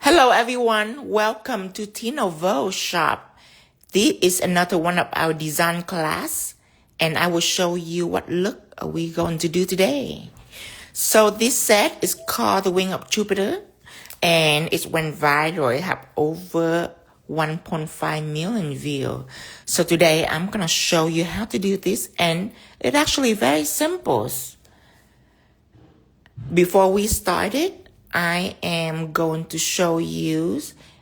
Hello everyone, welcome to Vo.Tino shop. This is another one of our design class and I will show you what look are we going to do today. So this set is called The Wing of Jupiter and it went viral. It have over 1.5 million views. So today I'm going to show you how to do this and it's actually very simple. Before we started, I am going to show you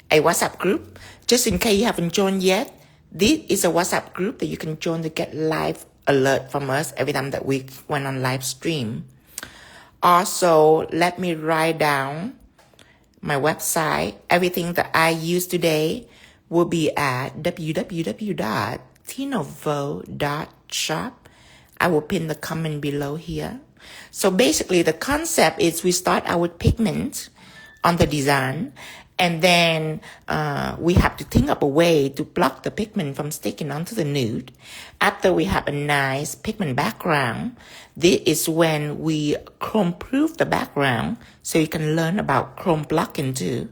a WhatsApp group. Just in case you haven't joined yet, this is a WhatsApp group that you can join to get live alert from us every time that we went on live stream. Also, let me write down my website. Everything that I use today will be at www.tinovo.shop. I will pin the comment below here. So basically the concept is we start out with pigment on the design and then we have to think up a way to block the pigment from sticking onto the nude. After we have a nice pigment background, this is when we chrome proof the background so you can learn about chrome blocking too.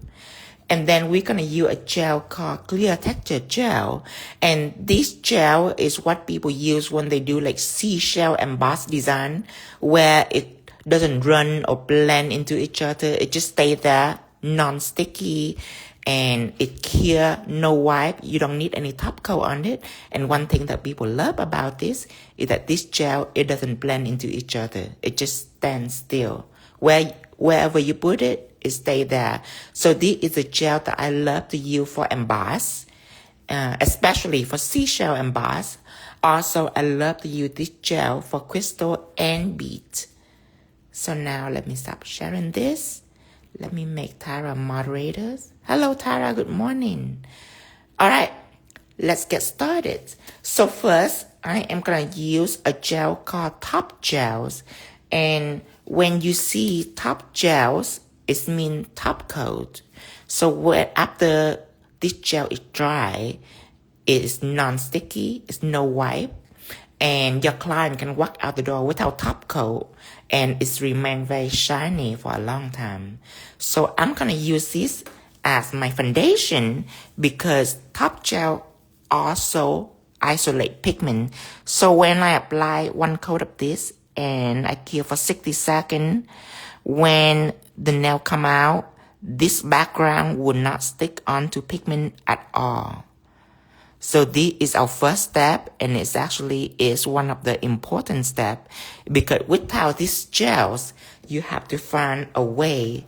And then we're going to use a gel called Clear Texture Gel. And this gel is what people use when they do like seashell embossed design, where it doesn't run or blend into each other. It just stays there, non-sticky, and it clear, no wipe. You don't need any top coat on it. And one thing that people love about this is that this gel, it doesn't blend into each other. It just stands still. Wherever you put it, it stays there. So this is a gel that I love to use for emboss, especially for seashell emboss. Also, I love to use this gel for crystal and beads. So now let me stop sharing this. Let me make Tara moderators. Hello, Tara. Good morning. All right, let's get started. So first, I am going to use a gel called Top Gels. And when you see top gels, it means top coat. So after this gel is dry, it is non-sticky, it's no wipe, and your client can walk out the door without top coat, and it's remain very shiny for a long time. So I'm gonna use this as my foundation because top gel also isolate pigment. So when I apply one coat of this and I keep for 60 seconds, when the nail come out, this background will not stick onto pigment at all. So this is our first step, and it's actually is one of the important steps because without these gels, you have to find a way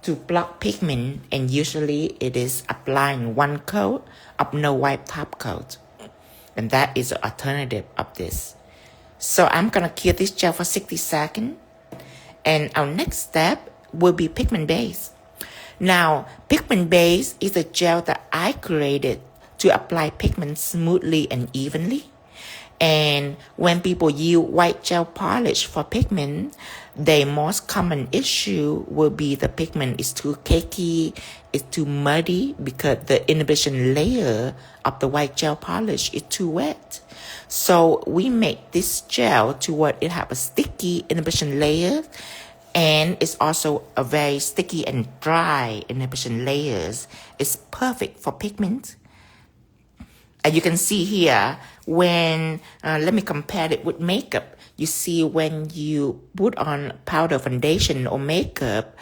to block pigment, and usually it is applying one coat of no wipe top coat, and that is the alternative of this. So I'm gonna cure this gel for 60 seconds. And our next step will be Pigment Base. Now, Pigment Base is a gel that I created to apply pigment smoothly and evenly. And when people use white gel polish for pigment, the most common issue will be the pigment is too cakey, it's too muddy because the inhibition layer of the white gel polish is too wet. So we make this gel to where it have a sticky inhibition layer, and it's also a very sticky and dry inhibition layers. It's perfect for pigment. As you can see here, when, let me compare it with makeup. You see when you put on powder foundation or makeup,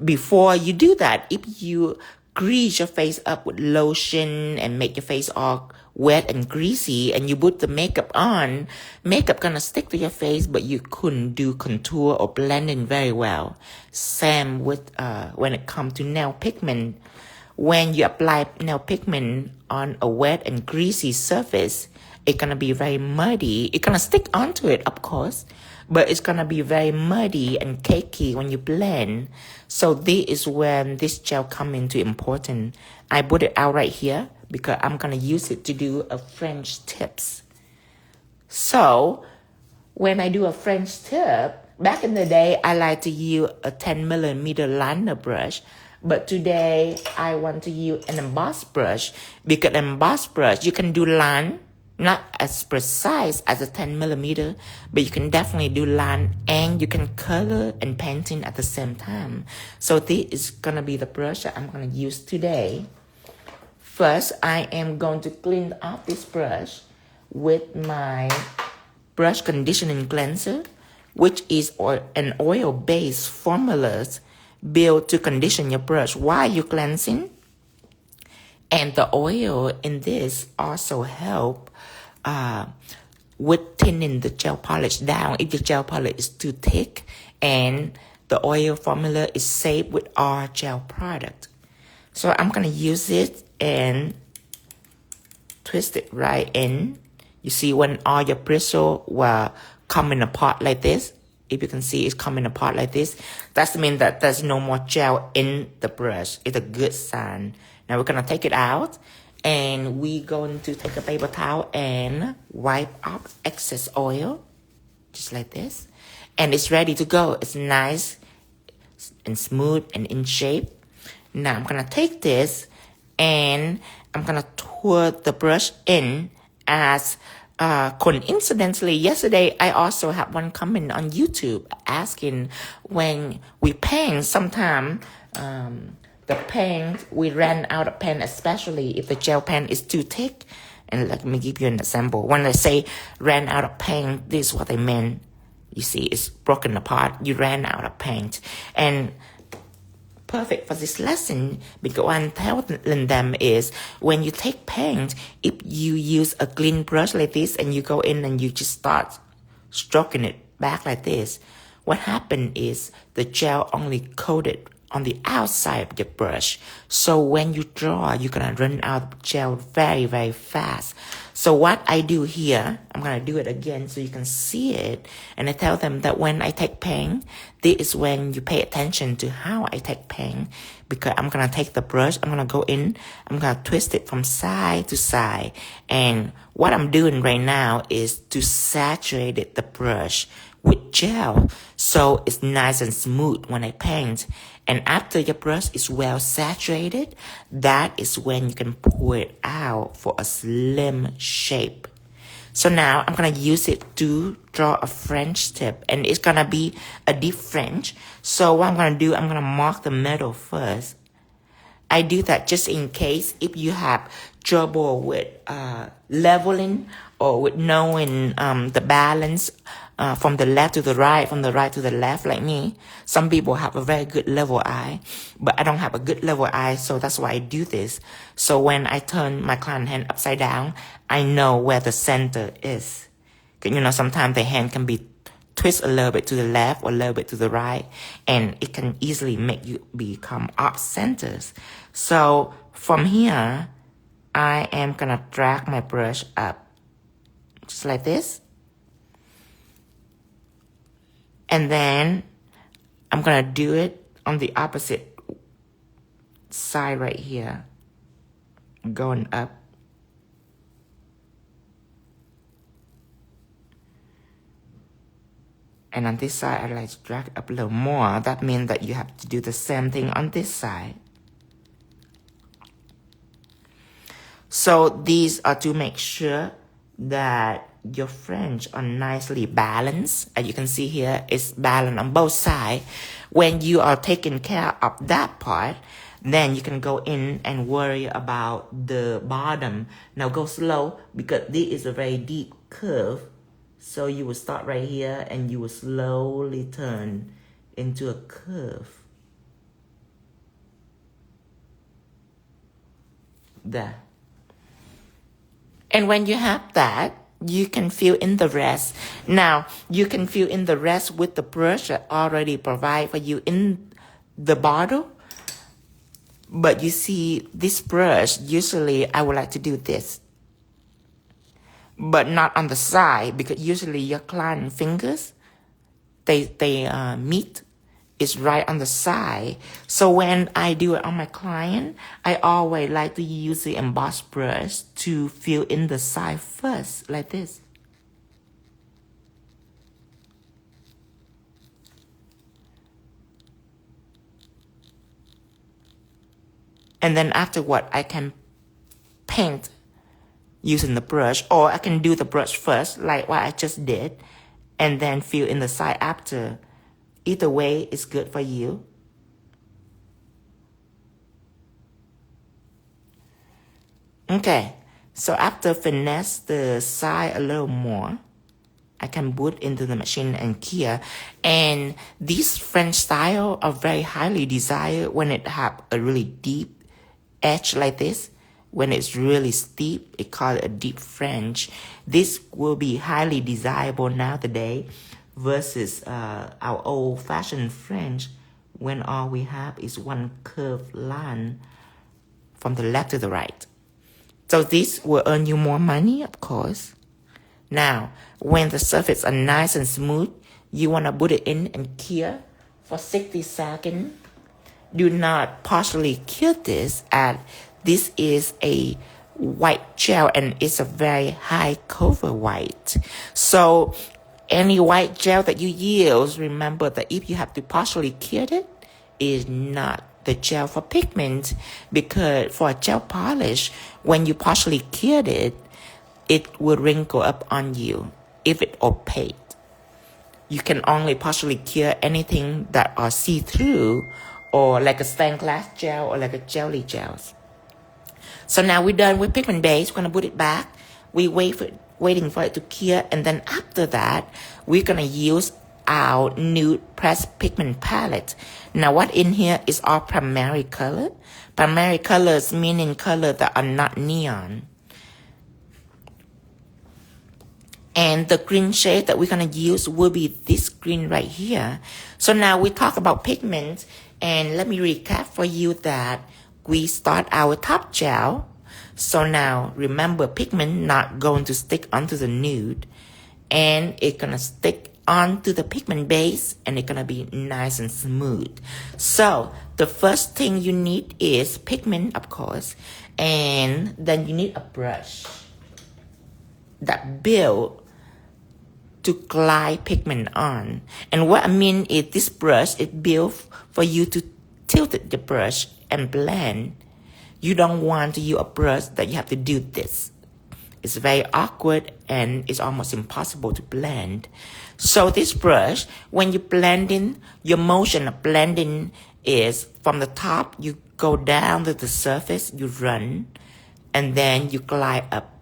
before you do that, if you grease your face up with lotion and make your face all wet and greasy and you put the makeup on, makeup gonna stick to your face, but you couldn't do contour or blending very well. Same with when it comes to nail pigment. When you apply nail pigment on a wet and greasy surface, it's gonna be very muddy. It's gonna stick onto it, of course, but it's gonna be very muddy and cakey when you blend. So this is when this gel come into important. I put it out right here because I'm gonna use it to do a French tips. So when I do a French tip, back in the day, I like to use a 10mm liner brush. But today, I want to use an emboss brush because emboss brush, you can do line Not as precise as a 10mm, but you can definitely do line and you can color and painting at the same time. So this is gonna be the brush that I'm gonna use today. First, I am going to clean up this brush with my brush conditioning cleanser, which is an oil-based formula built to condition your brush while you're cleansing. And the oil in this also help with thinning the gel polish down if your gel polish is too thick, and the oil formula is safe with our gel product. So I'm gonna use it and twist it right in. You see when all your bristle will coming apart like this. If you can see it's coming apart like this, that means that there's no more gel in the brush. It's a good sign. Now we're gonna take it out and we're going to take a paper towel and wipe off excess oil, just like this. And it's ready to go. It's nice and smooth and in shape. Now I'm gonna take this and I'm gonna twirl the brush in as coincidentally, yesterday I also had one comment on YouTube asking when we paint, sometimes the paint, we ran out of paint, especially if the gel pen is too thick. And let me give you an example. When I say ran out of paint, this is what I meant. You see, it's broken apart. You ran out of paint. And perfect for this lesson, because what I'm telling them is when you take paint, if you use a clean brush like this and you go in and you just start stroking it back like this, what happened is the gel only coated on the outside of your brush. So when you draw, you're gonna run out of gel very, very fast. So what I do here, I'm gonna do it again so you can see it. And I tell them that when I take paint, this is when you pay attention to how I take paint. Because I'm gonna take the brush, I'm gonna go in, I'm gonna twist it from side to side. And what I'm doing right now is to saturate the brush with gel so it's nice and smooth when I paint. And after your brush is well saturated, that is when you can pour it out for a slim shape. So now I'm gonna use it to draw a French tip, and it's gonna be a deep French. So what I'm gonna do, I'm gonna mark the middle first. I do that just in case if you have trouble with leveling or with knowing the balance from the left to the right, from the right to the left, like me. Some people have a very good level eye, but I don't have a good level eye, so that's why I do this. So when I turn my client hand upside down, I know where the center is. You know, sometimes the hand can be twist a little bit to the left or a little bit to the right, and it can easily make you become off centers. So from here, I am gonna drag my brush up, just like this. And then I'm gonna do it on the opposite side right here, going up. And on this side, I like to drag up a little more. That means that you have to do the same thing on this side. So these are to make sure that your French are nicely balanced. As you can see here, it's balanced on both sides. When you are taking care of that part, then you can go in and worry about the bottom. Now go slow, because this is a very deep curve. So you will start right here and you will slowly turn into a curve. There. And when you have that, you can fill in the rest. Now, you can fill in the rest with the brush that already provide for you in the bottle. But you see, this brush, usually I would like to do this. But not on the side, because usually your client fingers, they meet is right on the side. So when I do it on my client, I always like to use the Emboss brush to fill in the side first, like this. And then afterward, I can paint, using the brush, or I can do the brush first, like what I just did, and then fill in the side after. Either way is good for you. Okay, so after finesse the side a little more, I can put into the machine and cure. And these French style are very highly desired when it have a really deep edge like this. When it's really steep, it called a deep French. This will be highly desirable nowadays versus our old-fashioned French, when all we have is one curved line from the left to the right. So this will earn you more money, of course. Now, when the surface are nice and smooth, you want to put it in and cure for 60 seconds. Do not partially cure this, as this is a white gel and it's a very high cover white. So any white gel that you use, remember that if you have to partially cure it, is not the gel for pigment, because for a gel polish, when you partially cured it, it will wrinkle up on you if it's opaque. You can only partially cure anything that are see-through, or like a stained glass gel or like a jelly gels. So now we're done with pigment base. We're gonna put it back. We waiting for it to cure, and then after that, we're gonna use our nude pressed pigment palette. Now what in here is our primary color. Primary colors meaning color that are not neon. And the green shade that we're gonna use will be this green right here. So now we talk about pigment, and let me recap for you that we start our top gel. So now remember, pigment not going to stick onto the nude, and it's gonna stick onto the pigment base, and it's gonna be nice and smooth. So the first thing you need is pigment, of course, and then you need a brush that build to glide pigment on. And what I mean is this brush, it built for you to tilt the brush and blend. You don't want to use a brush that you have to do this. It's very awkward and it's almost impossible to blend. So this brush, when you blend in, your motion of blending is from the top, you go down to the surface, you run, and then you glide up,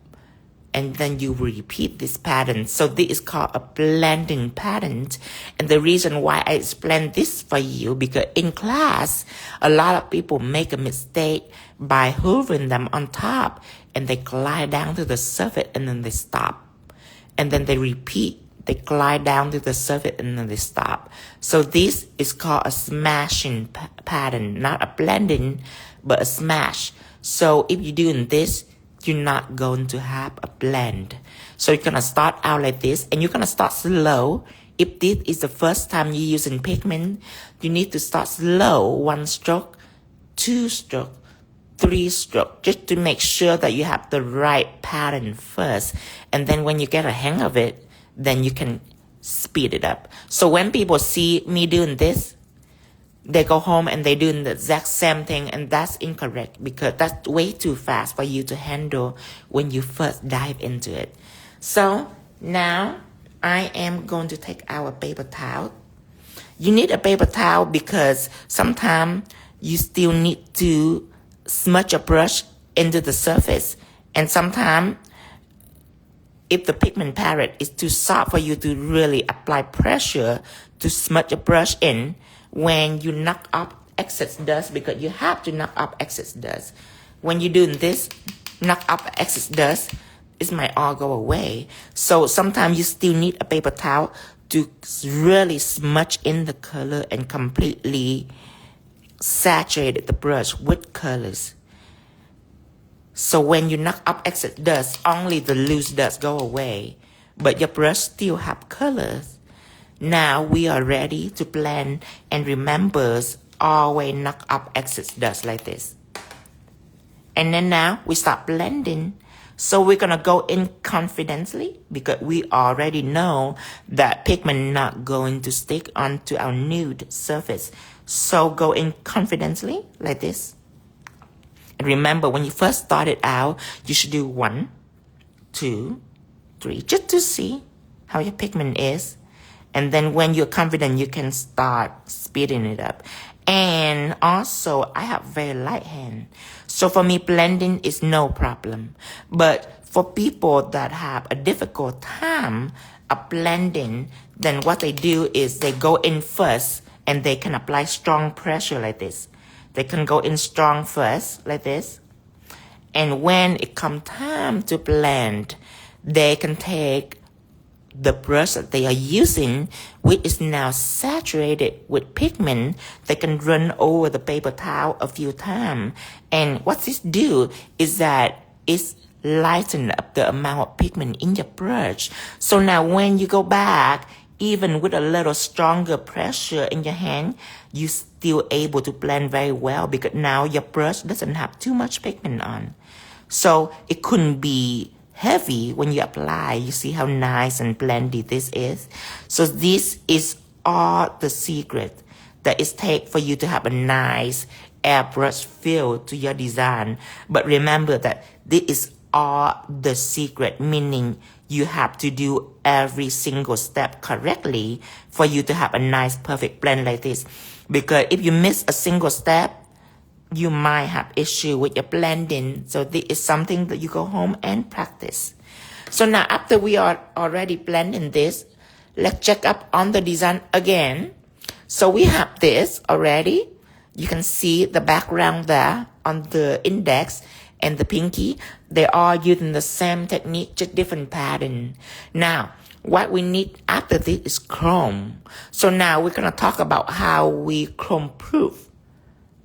and then you repeat this pattern. So this is called a blending pattern. And the reason why I explain this for you, because in class, a lot of people make a mistake by hovering them on top, and they glide down to the surface, and then they stop. And then they repeat. They glide down to the surface, and then they stop. So this is called a smashing pattern, not a blending, but a smash. So if you're doing this, you're not going to have a blend. So you're going to start out like this, and you're going to start slow. If this is the first time you're using pigment, you need to start slow, 1 stroke, 2 stroke, 3 stroke, just to make sure that you have the right pattern first. And then when you get a hang of it, then you can speed it up. So when people see me doing this, they go home and they're doing the exact same thing, and that's incorrect, because that's way too fast for you to handle when you first dive into it. So now I am going to take our paper towel. You need a paper towel because sometimes you still need to smudge a brush into the surface, and sometimes if the pigment palette is too soft for you to really apply pressure to smudge a brush in, when you knock off excess dust, because you have to knock off excess dust. When you're doing this, knock off excess dust, it might all go away. So sometimes you still need a paper towel to really smudge in the color and completely saturate the brush with colors. So when you knock off excess dust, only the loose dust go away, but your brush still have colors. Now we are ready to blend, and remember, always knock off excess dust like this. And then now we start blending. So we're gonna go in confidently, because we already know that pigment not going to stick onto our nude surface. So go in confidently like this. And remember, when you first started out, you should do 1, 2, 3, just to see how your pigment is. And then when you're confident, you can start speeding it up. And also, I have very light hand. So for me, blending is no problem. But for people that have a difficult time of blending, then what they do is they go in first and they can apply strong pressure like this. They can go in strong first like this. And when it comes time to blend, they can take the brush that they are using, which is now saturated with pigment. They can run over the paper towel a few times. And what this do is that it's lighten up the amount of pigment in your brush. So now when you go back, even with a little stronger pressure in your hand, you're still able to blend very well because now your brush doesn't have too much pigment on. So it couldn't be heavy when you apply. You see how nice and blendy this is? So this is all the secret that it takes for you to have a nice airbrush feel to your design. But remember that this is all the secret, meaning you have to do every single step correctly for you to have a nice perfect blend like this. Because if you miss a single step, you might have issue with your blending. So this is something that you go home and practice. So now after we are already blending this, let's check up on the design again. So we have this already. You can see the background there on the index and the pinky. They are using the same technique, just different pattern. Now, what we need after this is chrome. So now we're going to talk about how we chrome proof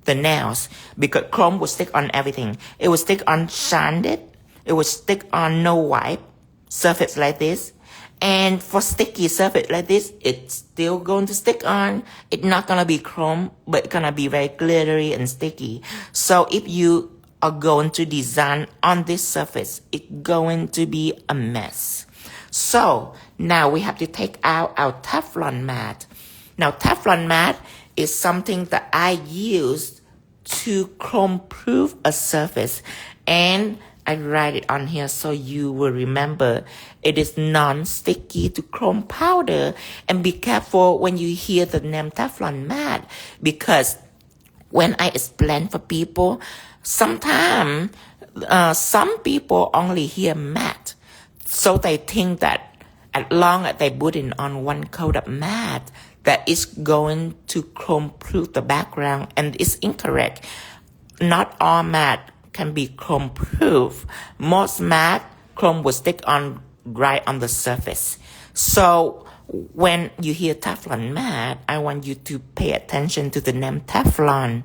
the nails, because chrome will stick on everything. It will stick on sanded. It will stick on no wipe surface like this. And for sticky surface like this, it's still going to stick on. It's not going to be chrome, but it's going to be very glittery and sticky. So if you are going to design on this surface, it's going to be a mess. So now we have to take out our Teflon Matte. Now Teflon Matte is something that I use to chrome proof a surface, and I write it on here so you will remember it is non-sticky to chrome powder. And be careful when you hear the name Teflon Matte, because when I explain for people, sometimes some people only hear matte, so they think that as long as they put in on one coat of matte, that is going to chrome proof the background, and it's incorrect. Not all matte can be chrome proof. Most matte chrome will stick on right on the surface. So when you hear Teflon Matte, I want you to pay attention to the name Teflon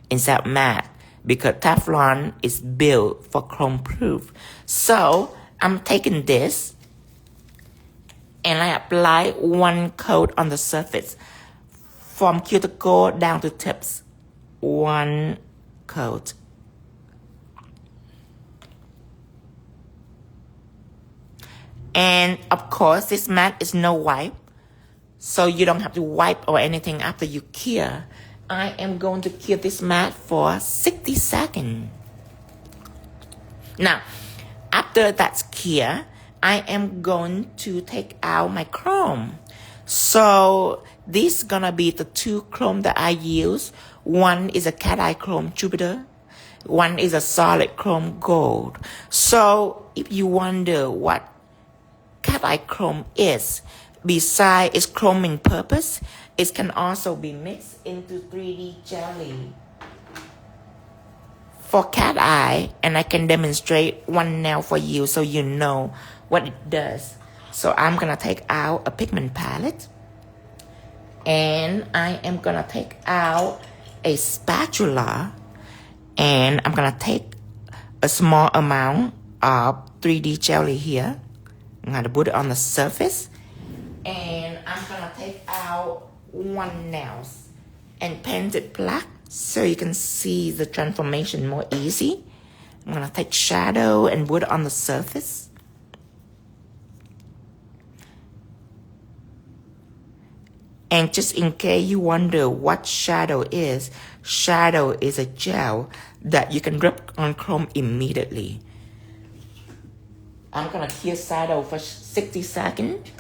instead of matte, because Teflon is built for chrome proof. So I'm taking this and I apply one coat on the surface from cuticle down to tips. One coat. And of course, this mat is no wipe, so you don't have to wipe or anything after you cure. I am going to cure this mat for 60 seconds. Now, after that's cure, I am going to take out my chrome. So this is gonna be the two chrome that I use. One is a cat eye chrome Jupiter. One is a solid chrome gold. So if you wonder what cat eye chrome is, besides its chroming purpose, it can also be mixed into 3D jelly for cat eye, and I can demonstrate one nail for you so you know what it does. So I'm gonna take out a pigment palette, and I am gonna take out a spatula, and I'm gonna take a small amount of 3D jelly here. I'm gonna put it on the surface, and I'm gonna take out one nail and paint it black so you can see the transformation more easy. I'm gonna take shadow and put it on the surface. And just in case you wonder what shadow is a gel that you can rub on chrome immediately. I'm gonna cure shadow for 60 seconds.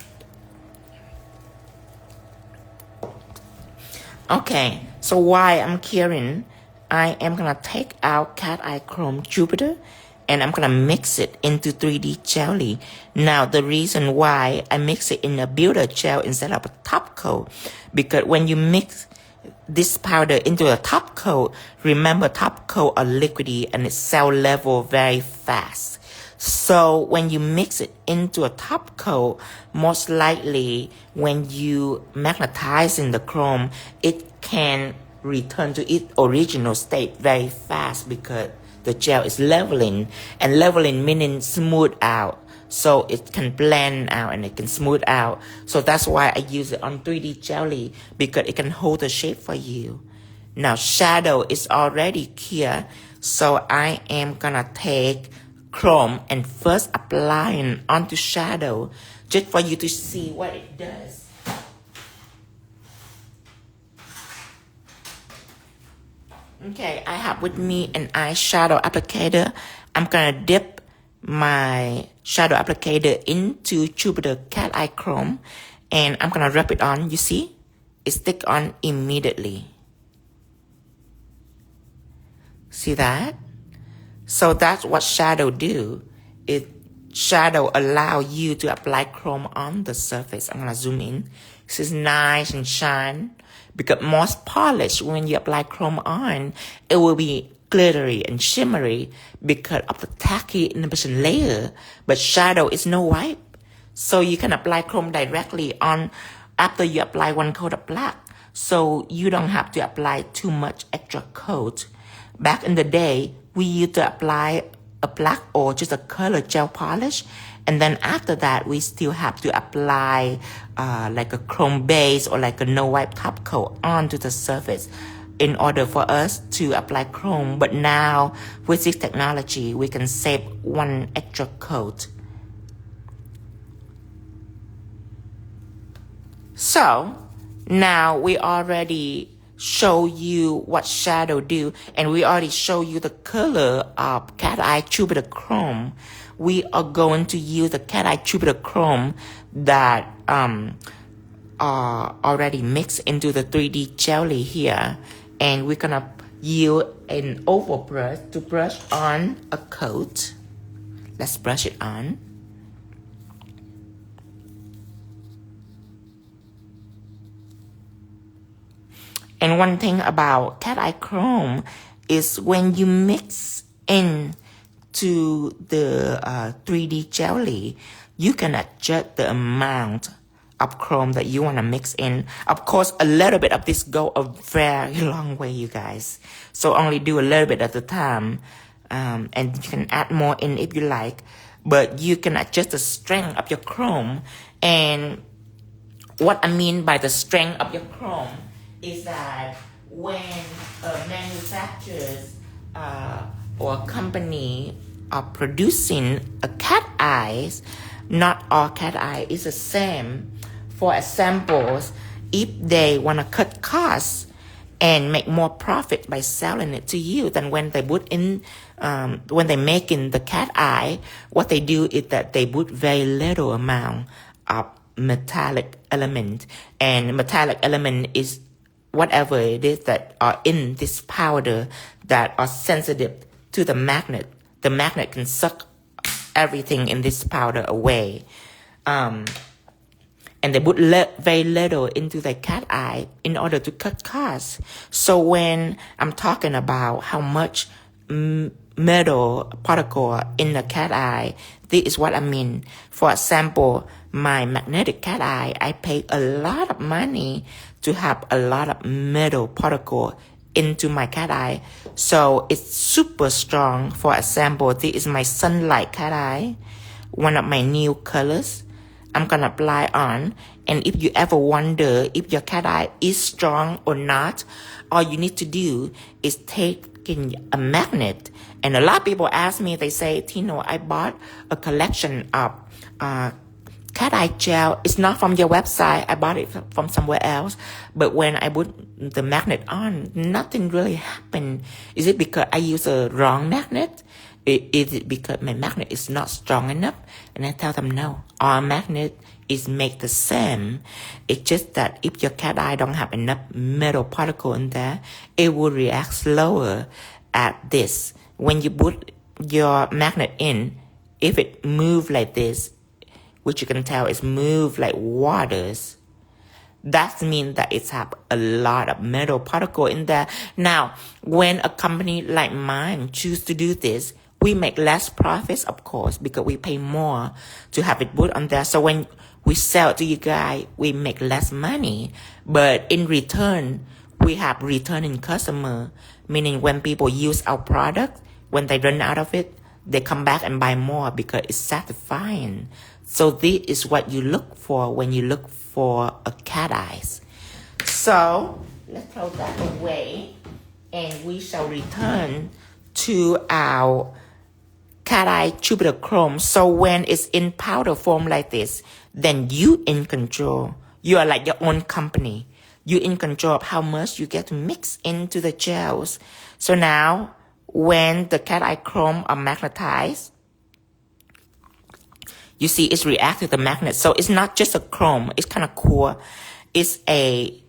Okay, so while I'm curing, I am gonna take out Cat Eye Chrome Jupiter and I'm gonna mix it into 3D jelly. Now, the reason why I mix it in a builder gel instead of a top coat, because when you mix this powder into a top coat, remember top coat are liquidy and it cell level very fast. So when you mix it into a top coat, most likely when you magnetize in the chrome, it can return to its original state very fast because the gel is leveling, and leveling meaning smooth out. So it can blend out and it can smooth out. So that's why I use it on 3D jelly, because it can hold the shape for you. Now shadow is already clear, so I am gonna take chrome and first applying onto shadow just for you to see what it does. Okay, I have with me an eyeshadow applicator. I'm gonna dip my shadow applicator into Jupiter Cat Eye Chrome and I'm gonna rub it on. You see, it stick on immediately. See that? So that's what shadow do. Shadow allow you to apply chrome on the surface. I'm gonna zoom in. This is nice and shine, because most polish, when you apply chrome on, it will be glittery and shimmery because of the tacky inhibition layer. But shadow is no wipe, so you can apply chrome directly on after you apply one coat of black. So you don't have to apply too much extra coat. Back in the day, we used to apply a black or just a color gel polish, and then after that we still have to apply like a chrome base or like a no wipe top coat onto the surface in order for us to apply chrome. But now with this technology, we can save one extra coat. So now we already show you what shadow do, and we already show you the color of Cat Eye Jupiter Chrome. We are going to use the Cat Eye Jupiter Chrome that are already mixed into the 3D jelly here, and we're gonna use an oval brush to brush on a coat. Let's brush it on. And one thing about Cat Eye Chrome is when you mix into the 3D jelly, you can adjust the amount of chrome that you want to mix in. Of course, a little bit of this go a very long way, you guys. So only do a little bit at a time, and you can add more in if you like. But you can adjust the strength of your chrome. And what I mean by the strength of your chrome is that when manufacturers or a company are producing a cat eyes, not all cat eye is the same. For example, if they want to cut costs and make more profit by selling it to you than when they put in, when they make in the cat eye, what they do is that they put very little amount of metallic element, and metallic element is whatever it is that are in this powder that are sensitive to the magnet. The magnet can suck everything in this powder away. And they put very little into the cat eye in order to cut costs. So when I'm talking about how much metal particle in the cat eye, this is what I mean. For example, my magnetic cat eye, I pay a lot of money to have a lot of metal particle into my cat eye. So it's super strong. For example, this is my sunlight cat eye, one of my new colors. I'm gonna apply on, and if you ever wonder if your cat eye is strong or not, all you need to do is take a magnet. And a lot of people ask me, they say, Tino, I bought a collection of cat eye gel. It's not from your website. I bought it from somewhere else. But when I put the magnet on, nothing really happened. Is it because I use a wrong magnet? Is it because my magnet is not strong enough? And I tell them, no, our magnet is made the same. It's just that if your cat eye don't have enough metal particle in there, it will react slower at this. When you put your magnet in, if it move like this, which you can tell is move like waters, that means that it's have a lot of metal particle in there. Now, when a company like mine choose to do this, we make less profits, of course, because we pay more to have it put on there. So when we sell to you guys, we make less money. But in return, we have returning customer, meaning when people use our product, when they run out of it, they come back and buy more because it's satisfying. So this is what you look for when you look for a cat eyes. So let's throw that away and we shall return to our cat eye Jupiter Chrome. So when it's in powder form like this, then you in control. You are like your own company. You in control of how much you get to mix into the gels. So now when the cat eye chrome are magnetized, you see it's react to the magnet. So it's not just a chrome. It's kind of cool. It's a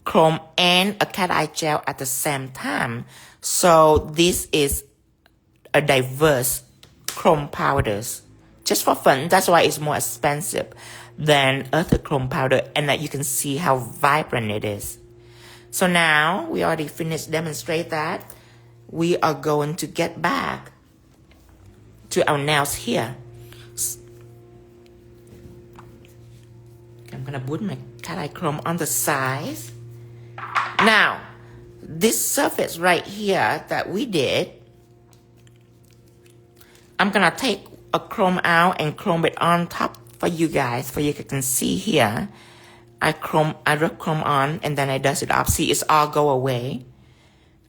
chrome and a cat eye gel at the same time. So this is a diverse chrome powders. Just for fun. That's why it's more expensive than other chrome powder. And that you can see how vibrant it is. So now we already finished demonstrate that. We are going to get back to our nails here. I'm gonna put my cat eye chrome on the sides. Now, this surface right here that we did, I'm gonna take a chrome out and chrome it on top for you guys, for you can see here. I rub chrome on and then I dust it off. See, it's all go away.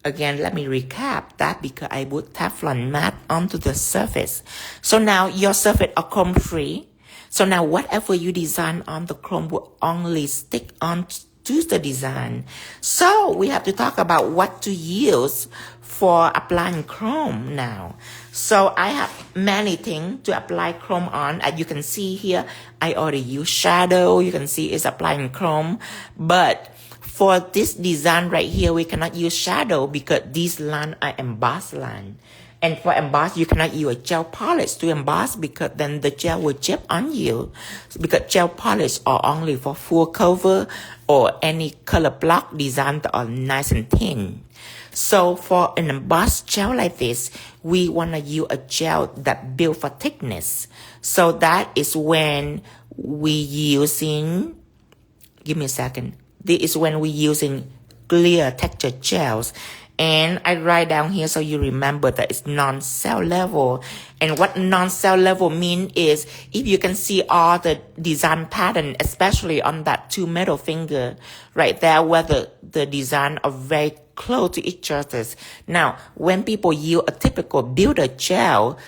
Again, let me recap that because I put Teflon Matte onto the surface. So now your surface are chrome free. So now whatever you design on the chrome will only stick on to the design. So we have to talk about what to use for applying chrome now. So I have many things to apply chrome on. As you can see here, I already use shadow. You can see it's applying chrome. But for this design right here, we cannot use shadow because these lines are embossed line. And for emboss, you cannot use a gel polish to emboss because then the gel will chip on you. Because gel polish are only for full cover or any color block design that are nice and thin. So for an embossed gel like this, we want to use a gel that built for thickness. So that is when we using, give me a second. This is when we using clear texture gels. And I write down here so you remember that it's non-cell level. And what non-cell level mean is if you can see all the design pattern, especially on that two middle finger right there, where the design are very close to each other. Now, when people use a typical builder gel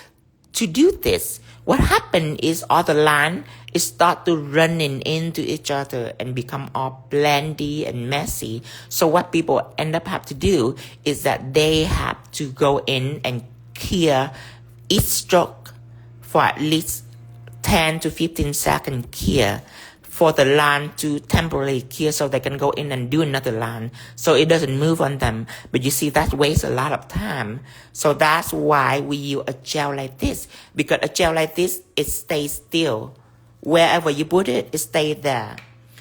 to do this, what happened is all the line is start to running into each other and become all blendy and messy. So what people end up have to do is that they have to go in and clear each stroke for at least 10 to 15 second clear for the line to temporarily clear so they can go in and do another line so it doesn't move on them. But you see, that wastes a lot of time. So that's why we use a gel like this, because a gel like this, it stays still. Wherever you put it, it stays there.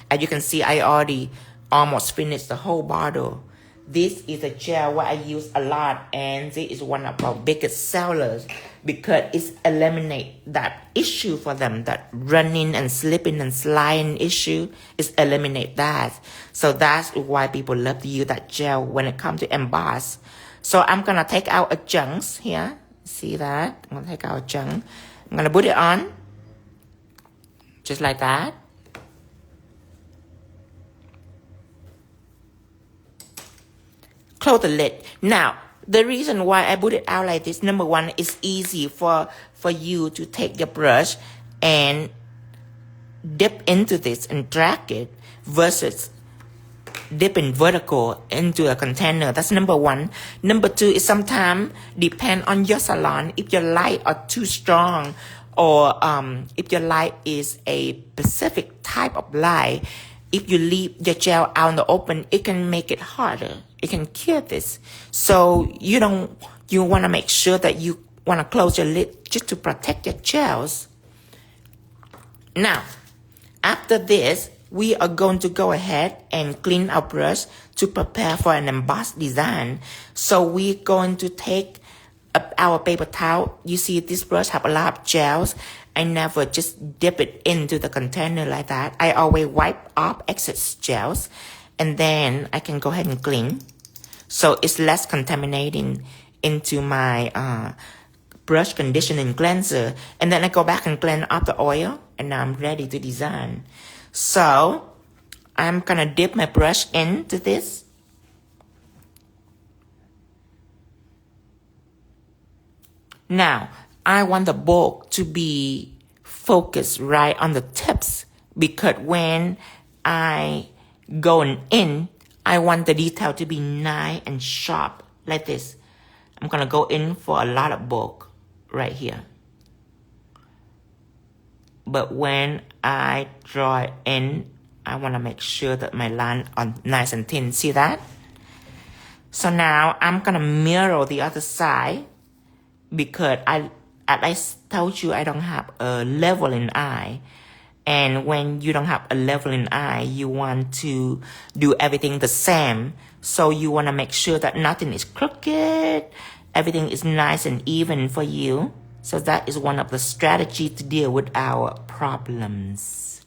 As you can see, I already almost finished the whole bottle. This is a gel what I use a lot, and this is one of our biggest sellers because it eliminates that issue for them, that running and slipping and sliding issue. It eliminates that. So that's why people love to use that gel when it comes to emboss. So I'm going to take out a chunks here. See that? I'm going to take out a chunk. I'm going to put it on. Just like that. Close the lid. Now, the reason why I put it out like this, number one, it's easy for you to take your brush and dip into this and drag it versus dip in vertical into a container. That's number one. Number two is sometimes depend on your salon. If your light are too strong, or if your light is a specific type of light, if you leave your gel out in the open, it can make it harder. It can cure this. So you want to make sure that you want to close your lid just to protect your gels. Now, after this, we are going to go ahead and clean our brush to prepare for an embossed design. So we're going to take our paper towel. You see this brush have a lot of gels. I never just dip it into the container like that. I always wipe off excess gels, and then I can go ahead and clean. So it's less contaminating into my brush conditioning cleanser. And then I go back and clean off the oil, and now I'm ready to design. So I'm gonna dip my brush into this. Now, I want the bulk to be focused right on the tips, because when I go in, I want the detail to be nice and sharp like this. I'm gonna go in for a lot of bulk right here. But when I draw it in, I want to make sure that my line are nice and thin. See that? So now I'm gonna mirror the other side, because as I told you, I don't have a leveling eye. And when you don't have a leveling eye, you want to do everything the same. So you want to make sure that nothing is crooked. Everything is nice and even for you. So that is one of the strategies to deal with our problems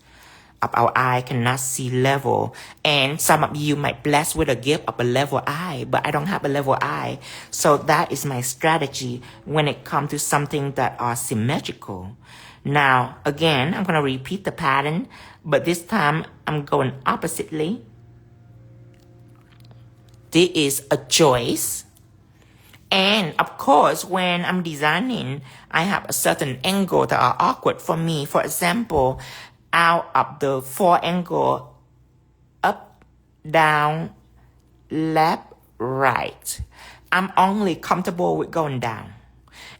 of our eye cannot see level. And some of you might bless with a gift of a level eye, but I don't have a level eye. So that is my strategy when it comes to something that are symmetrical. Now, again, I'm going to repeat the pattern, but this time I'm going oppositely. This is a choice. And of course, when I'm designing, I have a certain angle that are awkward for me. For example, out of the 4 angle, up, down, left, right, I'm only comfortable with going down.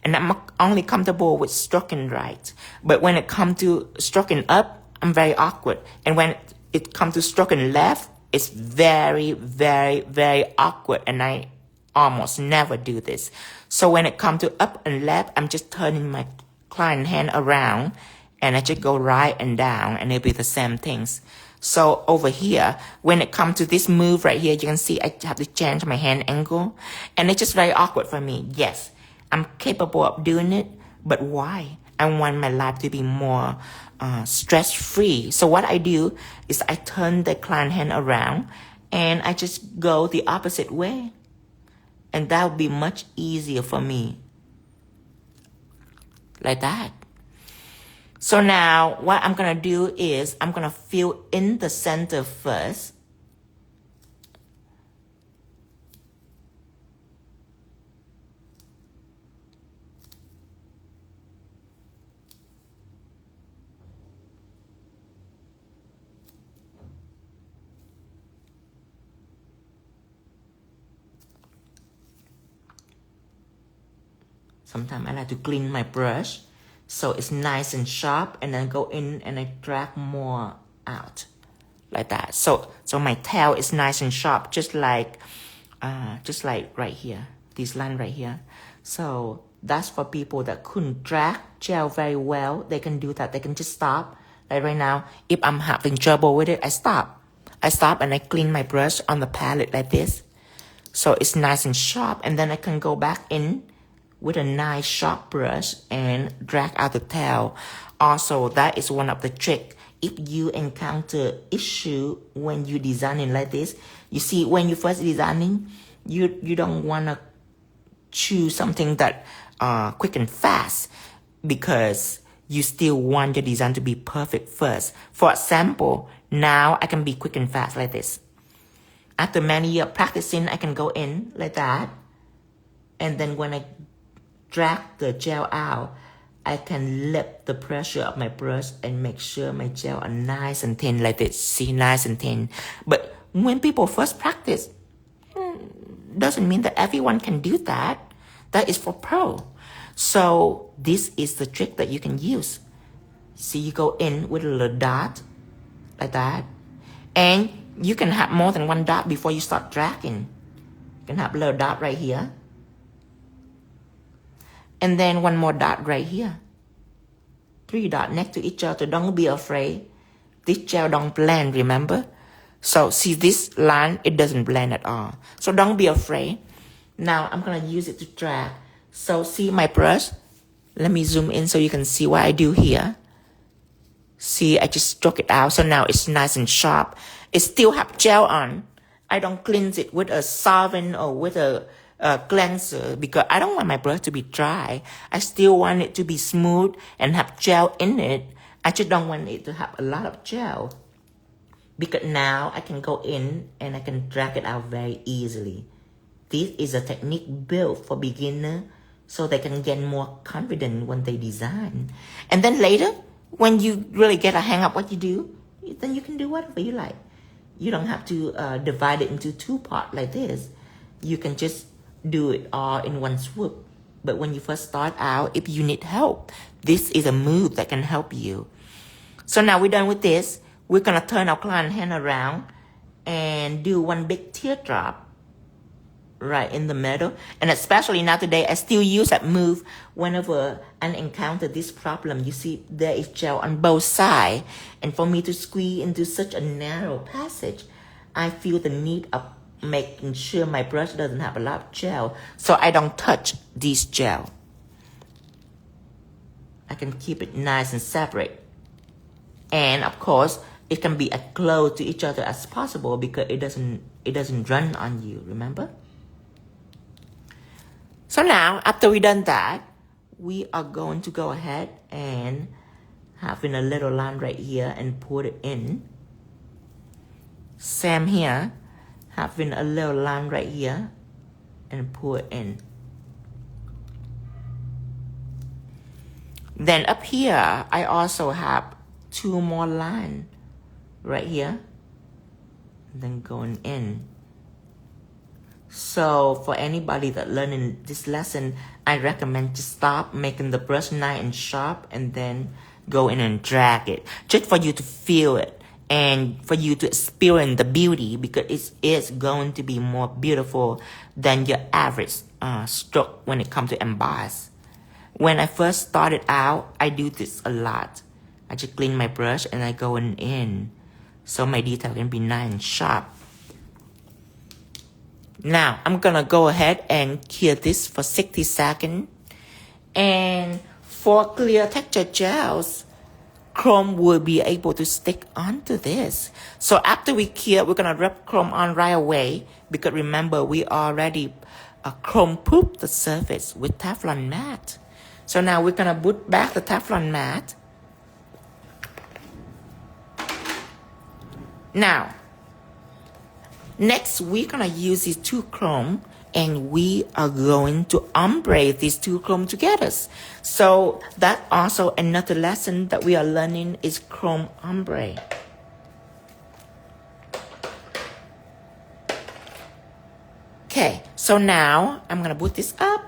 And I'm only comfortable with stroking right. But when it comes to stroking up, I'm very awkward. And when it comes to stroking left, it's very, very, very awkward. And I almost never do this. So when it comes to up and left, I'm just turning my client hand around, and I just go right and down, and it'll be the same things. So over here, when it comes to this move right here, you can see I have to change my hand angle, and it's just very awkward for me. Yes, I'm capable of doing it, but why? I want my life to be more stress-free. So what I do is I turn the client hand around, and I just go the opposite way. And that would be much easier for me. Like that. So now what I'm going to do is I'm going to fill in the center first. Sometimes I like to clean my brush so it's nice and sharp, and then go in and I drag more out like that. So my tail is nice and sharp, just like right here, this line right here. So that's for people that couldn't drag gel very well. They can do that. They can just stop. Like right now, if I'm having trouble with it, I stop and I clean my brush on the palette like this. So it's nice and sharp, and then I can go back in with a nice sharp brush and drag out the tail. Also, that is one of the tricks. If you encounter issue when you designing like this, you see, when you first designing, you don't want to choose something that quick and fast, because you still want your design to be perfect first. For example, now I can be quick and fast like this. After many years practicing, I can go in like that, and then when I drag the gel out, I can lift the pressure of my brush and make sure my gel are nice and thin like this. See, nice and thin. But when people first practice, doesn't mean that everyone can do that. That is for pro. So this is the trick that you can use. See, you go in with a little dot like that, and you can have more than one dot before you start dragging. You can have a little dot right here, and then one more dot right here. 3 dots next to each other. Don't be afraid. This gel don't blend, remember? So see this line, it doesn't blend at all. So don't be afraid. Now I'm gonna use it to drag. So see my brush? Let me zoom in so you can see what I do here. See, I just stroke it out. So now it's nice and sharp. It still have gel on. I don't cleanse it with a solvent or with a cleanser because I don't want my brush to be dry. I still want it to be smooth and have gel in it. I just don't want it to have a lot of gel. Because now I can go in and I can drag it out very easily. This is a technique built for beginner so they can get more confident when they design. And then later, when you really get a hang of what you do, then you can do whatever you like. You don't have to divide it into 2 parts like this. You can just do it all in one swoop. But when you first start out, if you need help, this is a move that can help you. So now we're done with this. We're gonna turn our client hand around and do one big teardrop right in the middle. And especially now today, I still use that move whenever I encounter this problem. You see, there is gel on both sides. And for me to squeeze into such a narrow passage, I feel the need of making sure my brush doesn't have a lot of gel. So I don't touch this gel. I can keep it nice and separate. And of course, it can be as close to each other as possible because it doesn't run on you, remember? So now, after we done that, we are going to go ahead and having a little line right here and put it in. Same here, having a little line right here and put it in. Then up here, I also have 2 more lines right here, and then going in. So for anybody that learning this lesson, I recommend to stop making the brush nice and sharp and then go in and drag it, just for you to feel it and for you to experience the beauty, because it is going to be more beautiful than your average stroke when it comes to emboss. When I first started out, I do this a lot. I just clean my brush and I go in so my detail can be nice and sharp. Now, I'm gonna go ahead and cure this for 60 seconds. And for clear texture gels, chrome will be able to stick onto this. So after we cure, we're gonna rub chrome on right away, because remember, we already chrome proofed the surface with Teflon Matte. So now we're gonna put back the Teflon Matte. Now, next we're gonna use these 2 chrome and we are going to ombre these 2 chrome together. So that also another lesson that we are learning is chrome ombre. Okay, so now I'm gonna put this up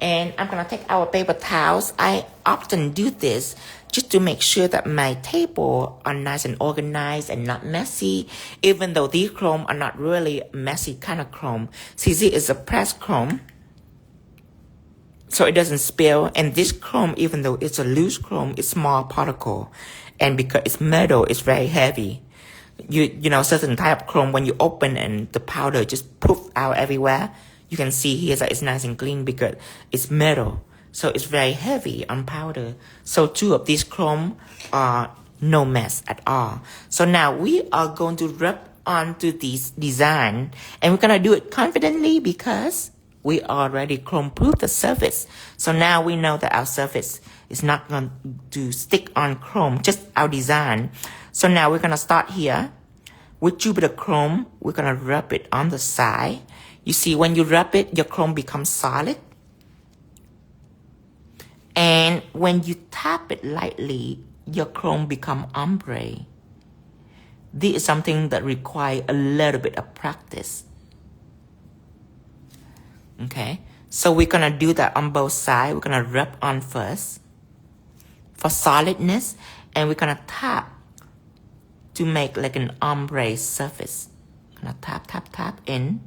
and I'm gonna take our paper towels. I often do this just to make sure that my table are nice and organized and not messy, even though these chrome are not really messy kind of chrome. See, this is a pressed chrome, so it doesn't spill. And this chrome, even though it's a loose chrome, it's small particle. And because it's metal, it's very heavy. You know, certain type of chrome, when you open and the powder just poof out everywhere, you can see here that it's nice and clean because it's metal. So it's very heavy on powder. So 2 of these chrome are no mess at all. So now we are going to rub onto this design, and we're gonna do it confidently because we already chrome proof the surface. So now we know that our surface is not going to stick on chrome, just our design. So now we're gonna start here with Jupiter chrome. We're gonna rub it on the side. You see, when you rub it, your chrome becomes solid. And when you tap it lightly, your chrome become ombre. This is something that requires a little bit of practice. Okay, so we're gonna do that on both sides. We're gonna rub on first for solidness, and we're gonna tap to make like an ombre surface. Gonna tap, tap, tap in.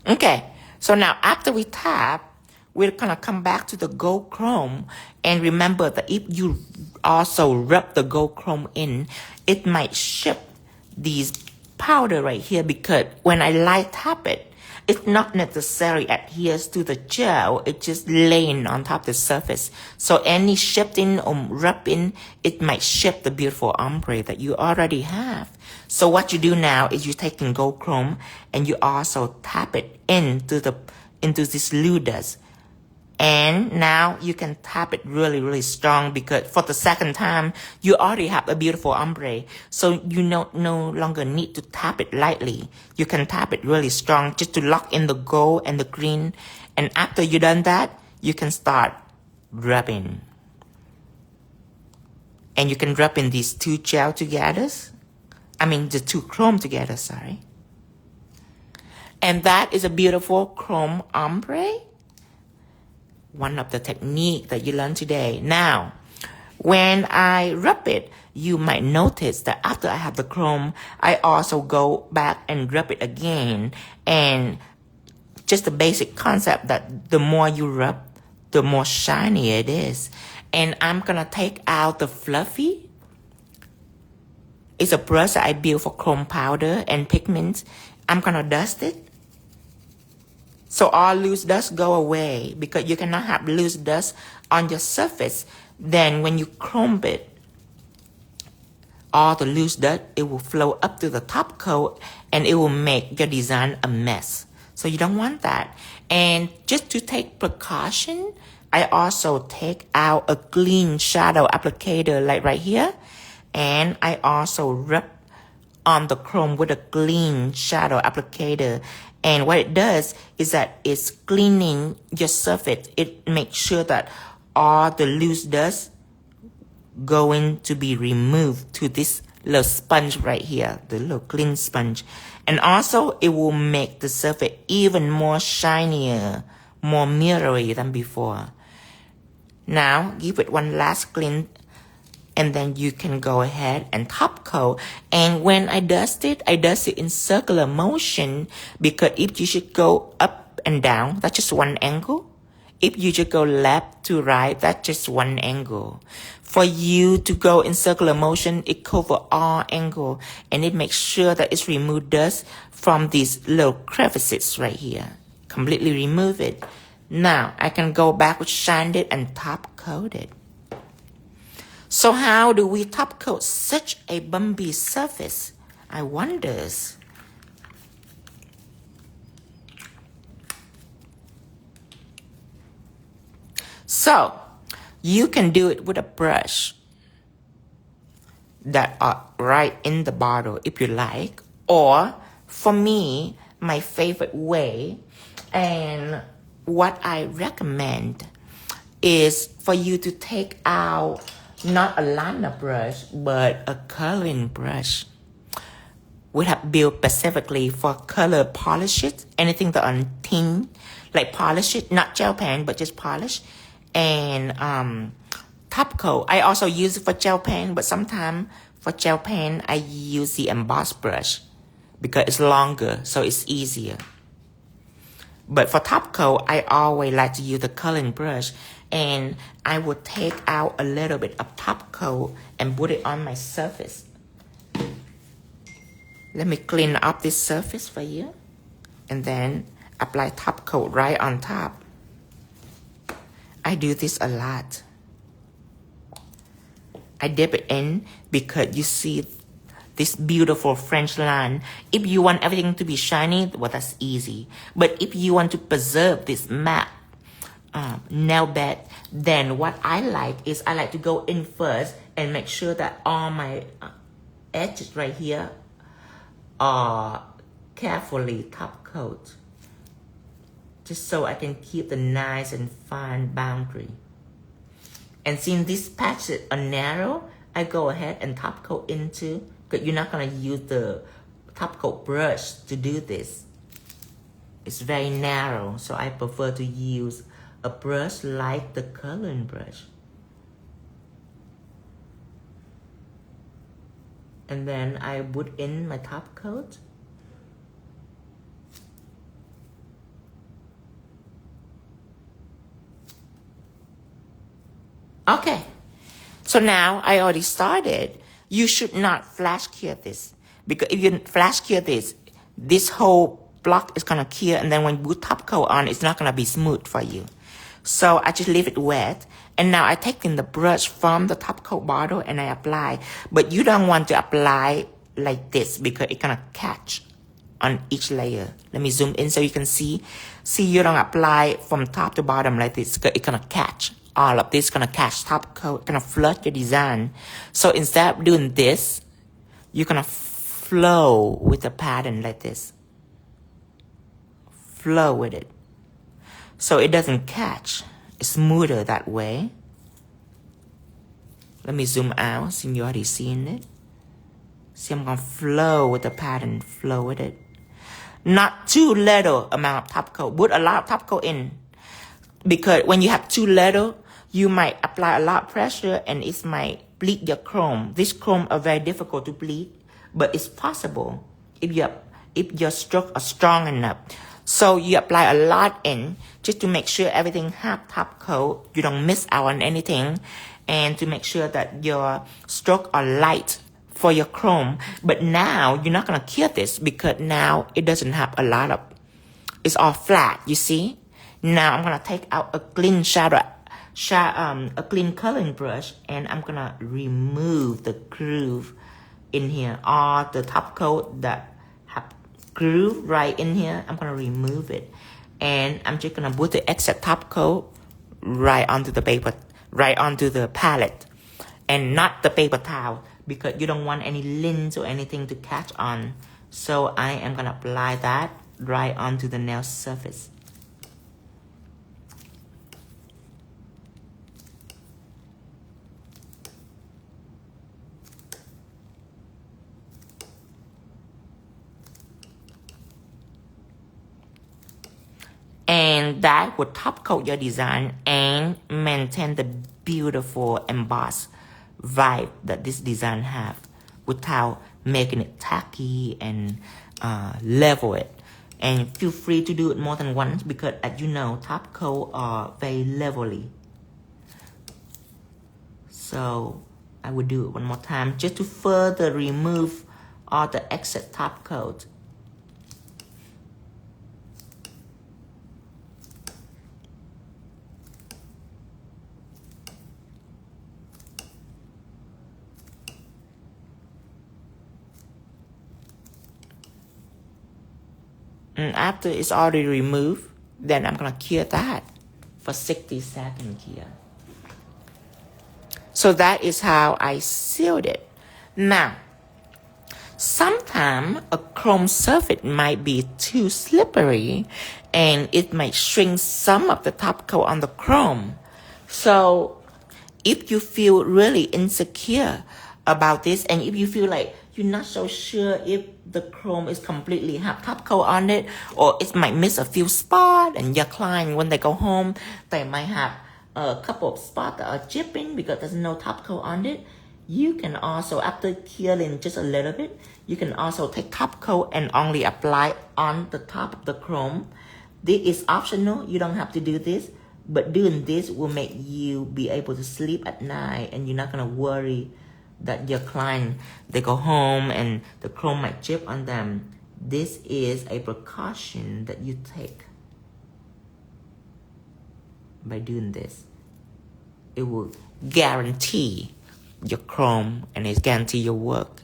Okay, so now after we tap, we're gonna come back to the gold chrome, and remember that if you also rub the gold chrome in, it might shift these powder right here, because when I light tap it, it's not necessarily adheres to the gel, it's just laying on top of the surface. So any shifting or rubbing, it might shift the beautiful ombre that you already have. So what you do now is you take the gold chrome and you also tap it into this 𝙬𝙧. And now you can tap it really, really strong, because for the second time, you already have a beautiful ombre. So you no longer need to tap it lightly. You can tap it really strong just to lock in the gold and the green. And after you've done that, you can start rubbing. And you can rub in these two gel together. The two chrome together, sorry. And that is a beautiful chrome ombre. One of the techniques that you learned today. Now, when I rub it, you might notice that after I have the chrome, I also go back and rub it again. And just the basic concept that the more you rub, the more shiny it is. And I'm gonna take out the fluffy. It's a brush that I built for chrome powder and pigments. I'm gonna dust it. So all loose dust go away, because you cannot have loose dust on your surface. Then when you chrome it, all the loose dust, it will flow up to the top coat and it will make your design a mess. So you don't want that. And just to take precaution, I also take out a clean shadow applicator like right here. And I also rub on the chrome with a clean shadow applicator. And what it does is that it's cleaning your surface. It makes sure that all the loose dust going to be removed to this little sponge right here, the little clean sponge. And also it will make the surface even more shinier, more mirrory than before. Now give it one last clean, and then you can go ahead and top coat. And when I dust it in circular motion, because if you should go up and down, that's just one angle. If you should go left to right, that's just one angle. For you to go in circular motion, it covers all angles, and it makes sure that it's removed dust from these little crevices right here. Completely remove it. Now I can go back with shine it and top coat it. So how do we top coat such a bumpy surface? I wonders. So you can do it with a brush that are right in the bottle if you like. Or for me, my favorite way and what I recommend is for you to take out not a liner brush, but a coloring brush. We have built specifically for color polishes, anything that on tin, like polish it, not gel pen, but just polish. And top coat, I also use it for gel pen, but sometimes for gel pen, I use the embossed brush because it's longer, so it's easier. But for top coat, I always like to use the coloring brush, and I will take out a little bit of top coat and put it on my surface. Let me clean up this surface for you, and then apply top coat right on top. I do this a lot. I dip it in because you see this beautiful French line. If you want everything to be shiny, well, that's easy. But if you want to preserve this matte nail bed, then what I like is I like to go in first and make sure that all my edges right here are carefully top coat, just so I can keep the nice and fine boundary. And since these patches are narrow, I go ahead and top coat into, because you're not going to use the top coat brush to do this. It's very narrow, so I prefer to use a brush like the coloring brush. And then I put in my top coat. Okay, so now I already started. You should not flash cure this, because if you flash cure this whole block is gonna cure, and then when you put top coat on, it's not gonna be smooth for you. So I just leave it wet, and now I take in the brush from the top coat bottle and I apply. But you don't want to apply like this because it's gonna catch on each layer. Let me zoom in so you can see. See, you don't apply from top to bottom like this because it's gonna catch. All of this gonna catch top coat, gonna flood your design. So instead of doing this, you're gonna flow with the pattern like this. Flow with it. So it doesn't catch. It's smoother that way. Let me zoom out since you already seen it. See, I'm gonna flow with the pattern, flow with it. Not too little amount of top coat. Put a lot of top coat in. Because when you have too little, you might apply a lot of pressure and it might bleed your chrome. This chrome are very difficult to bleed, but it's possible if your strokes are strong enough. So you apply a lot in just to make sure everything have top coat. You don't miss out on anything, and to make sure that your strokes are light for your chrome. But now you're not gonna cure this because now it doesn't have a lot of. It's all flat. You see. Now I'm gonna take out a clean a clean coloring brush, and I'm gonna remove the groove in here. All the top coat that have groove right in here, I'm gonna remove it, and I'm just gonna put the excess top coat right onto the paper, right onto the palette, and not the paper towel because you don't want any lint or anything to catch on. So I am gonna apply that right onto the nail surface. And that would top coat your design and maintain the beautiful embossed vibe that this design have without making it tacky and level it. And feel free to do it more than once because, as you know, top coat are very levelly. So I would do it one more time just to further remove all the excess top coat. And after it's already removed, then I'm gonna cure that for 60 seconds here. So that is how I sealed it. Now, sometimes a chrome surface might be too slippery and it might shrink some of the top coat on the chrome. So if you feel really insecure about this, and if you feel like you're not so sure if the chrome is completely have top coat on it, or it might miss a few spots, and your client, when they go home, they might have a couple of spots that are chipping because there's no top coat on it, you can also, after curing just a little bit, you can also take top coat and only apply on the top of the chrome. This is optional. You don't have to do this, but doing this will make you be able to sleep at night, and you're not gonna worry that your client, they go home and the chrome might chip on them. This is a precaution that you take by doing this. It will guarantee your chrome and it's guarantee your work.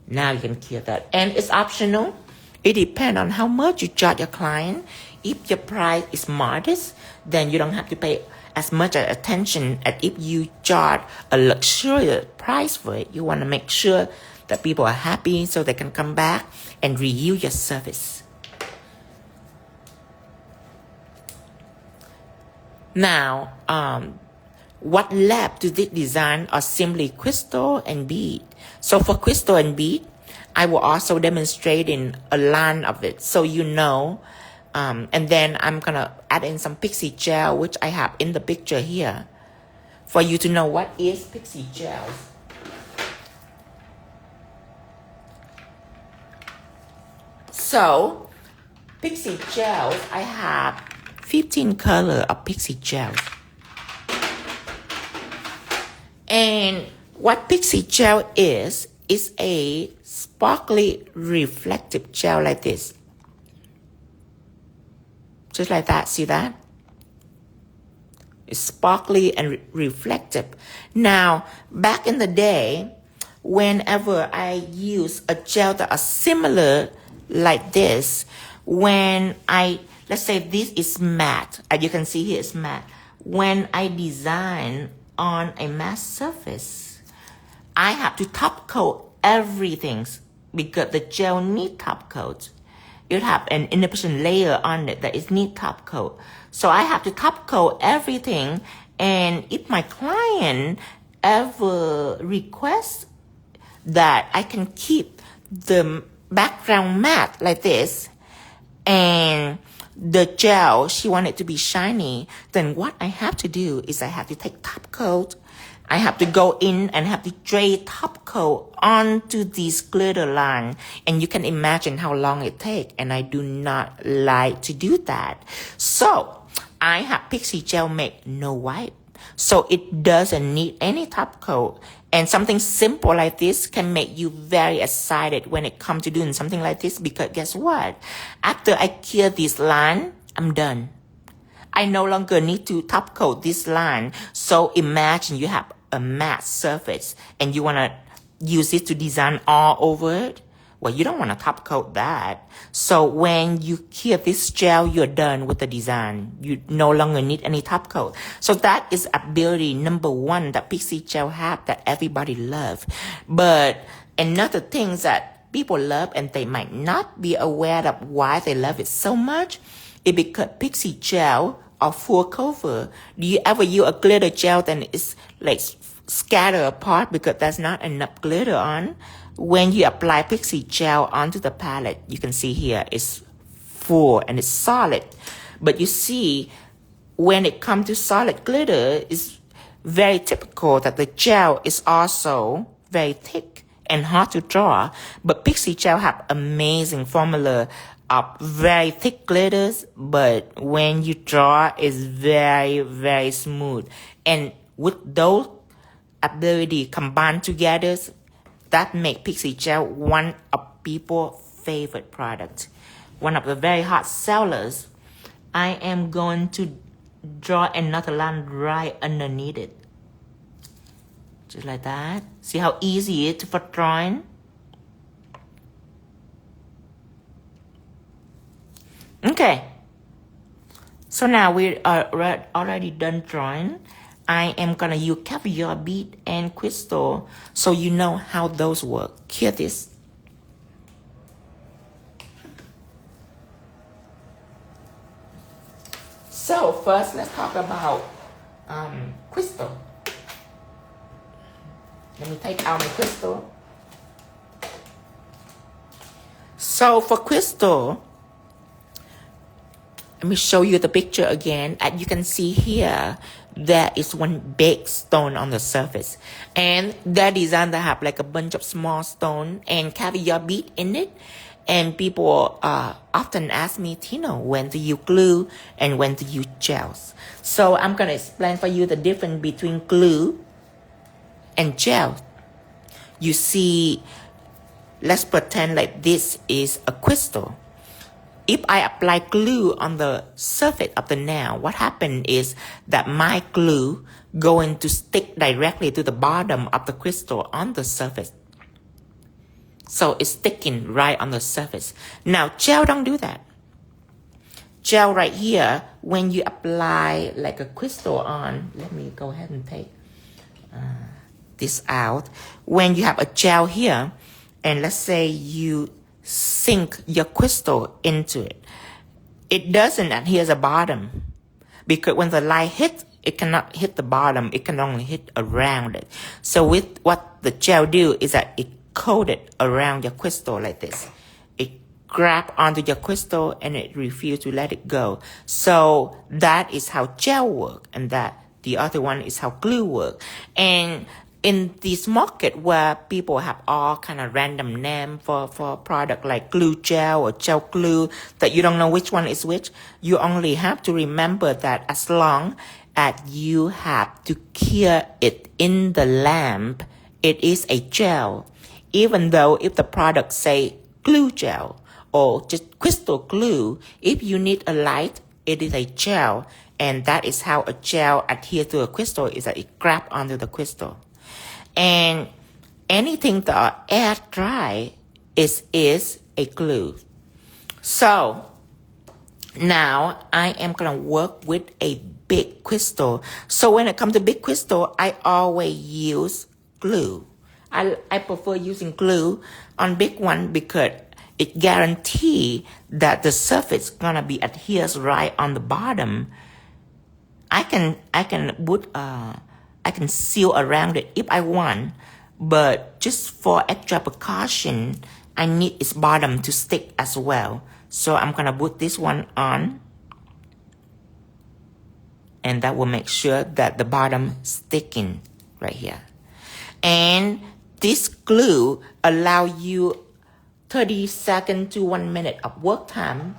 Now you can cure that. And it's optional. It depends on how much you charge your client. If your price is modest, then you don't have to pay as much attention as if you charge a luxurious price for it. You want to make sure that people are happy so they can come back and reuse your service. Now, what left to this design are simply crystal and bead. So for crystal and bead, I will also demonstrate in a line of it, so you know. And then I'm gonna add in some Pixie Gel, which I have in the picture here, for you to know what is Pixie Gel. So, Pixie Gels, I have 15 color of Pixie Gels. And what Pixie Gel is a sparkly reflective gel like this. Just like that, see that? It's sparkly and reflective. Now, back in the day, whenever I use a gel that are similar like this, when let's say this is matte, as you can see here it's matte. When I design on a matte surface, I have to top coat everything because the gel need top coat. It have an independent layer on it that is need top coat. So I have to top coat everything, and if my client ever requests that I can keep the background matte like this, and the gel, she wanted to be shiny, then what I have to do is I have to take top coat. I have to go in and have to spray top coat onto this glitter line. And you can imagine how long it takes. And I do not like to do that. So I have Pixie Gel make no wipe. So it doesn't need any top coat. And something simple like this can make you very excited when it comes to doing something like this, because guess what? After I clear this line, I'm done. I no longer need to top coat this line. So imagine you have a matte surface and you want to use it to design all over it. Well, you don't want to top coat that. So when you clear this gel, you're done with the design. You no longer need any top coat. So that is ability number one that Pixie Gel have that everybody love. But another thing that people love and they might not be aware of why they love it so much is because Pixie Gel are full cover. Do you ever use a glitter gel and it's like scatter apart because there's not enough glitter on? When you apply Pixie Gel onto the palette, you can see here it's full and it's solid. But you see, when it comes to solid glitter, it's very typical that the gel is also very thick and hard to draw. But Pixie Gel have amazing formula of very thick glitters, but when you draw, it's very, very smooth. And with those ability combined together, that make Pixie Gel one of people's favorite products. One of the very hot sellers. I am going to draw another line right underneath it. Just like that. See how easy it is for drawing? Okay. So now we are already done drawing. I am gonna use Caviar bead and crystal so you know how those work. Hear this. So first, let's talk about crystal. Let me take out my crystal. So for crystal, let me show you the picture again. As you can see here, there is one big stone on the surface. And that design that have like a bunch of small stone and caviar bead in it. And people often ask me, Tino, when do you glue and when do you gels? So I'm going to explain for you the difference between glue and gel. You see, let's pretend like this is a crystal. If I apply glue on the surface of the nail, what happens is that my glue going to stick directly to the bottom of the crystal on the surface. So it's sticking right on the surface. Now, gel don't do that. Gel right here, when you apply like a crystal on, let me go ahead and take this out. When you have a gel here, and let's say you sink your crystal into it, it doesn't adhere to the bottom, because when the light hits It cannot hit the bottom. It can only hit around it. So with what the gel do is that it coated around your crystal like this. It grab onto your crystal and it refuse to let it go. So that is how gel work, and that the other one is how glue work. And in this market where people have all kind of random name for product like glue gel or gel glue that you don't know which one is which, you only have to remember that as long as you have to cure it in the lamp, it is a gel. Even though if the product say glue gel or just crystal glue, if you need a light, it is a gel. And that is how a gel adheres to a crystal, is that it grabs onto the crystal. And anything that are air dry is a glue. So now I am going to work with a big crystal. So when it comes to big crystal, I always use glue. I prefer using glue on big one because it guarantees that the surface going to be adheres right on the bottom. I can seal around it if I want, but just for extra precaution, I need its bottom to stick as well. So I'm gonna put this one on, and that will make sure that the bottom sticking right here. And this glue allow you 30 seconds to 1 minute of work time.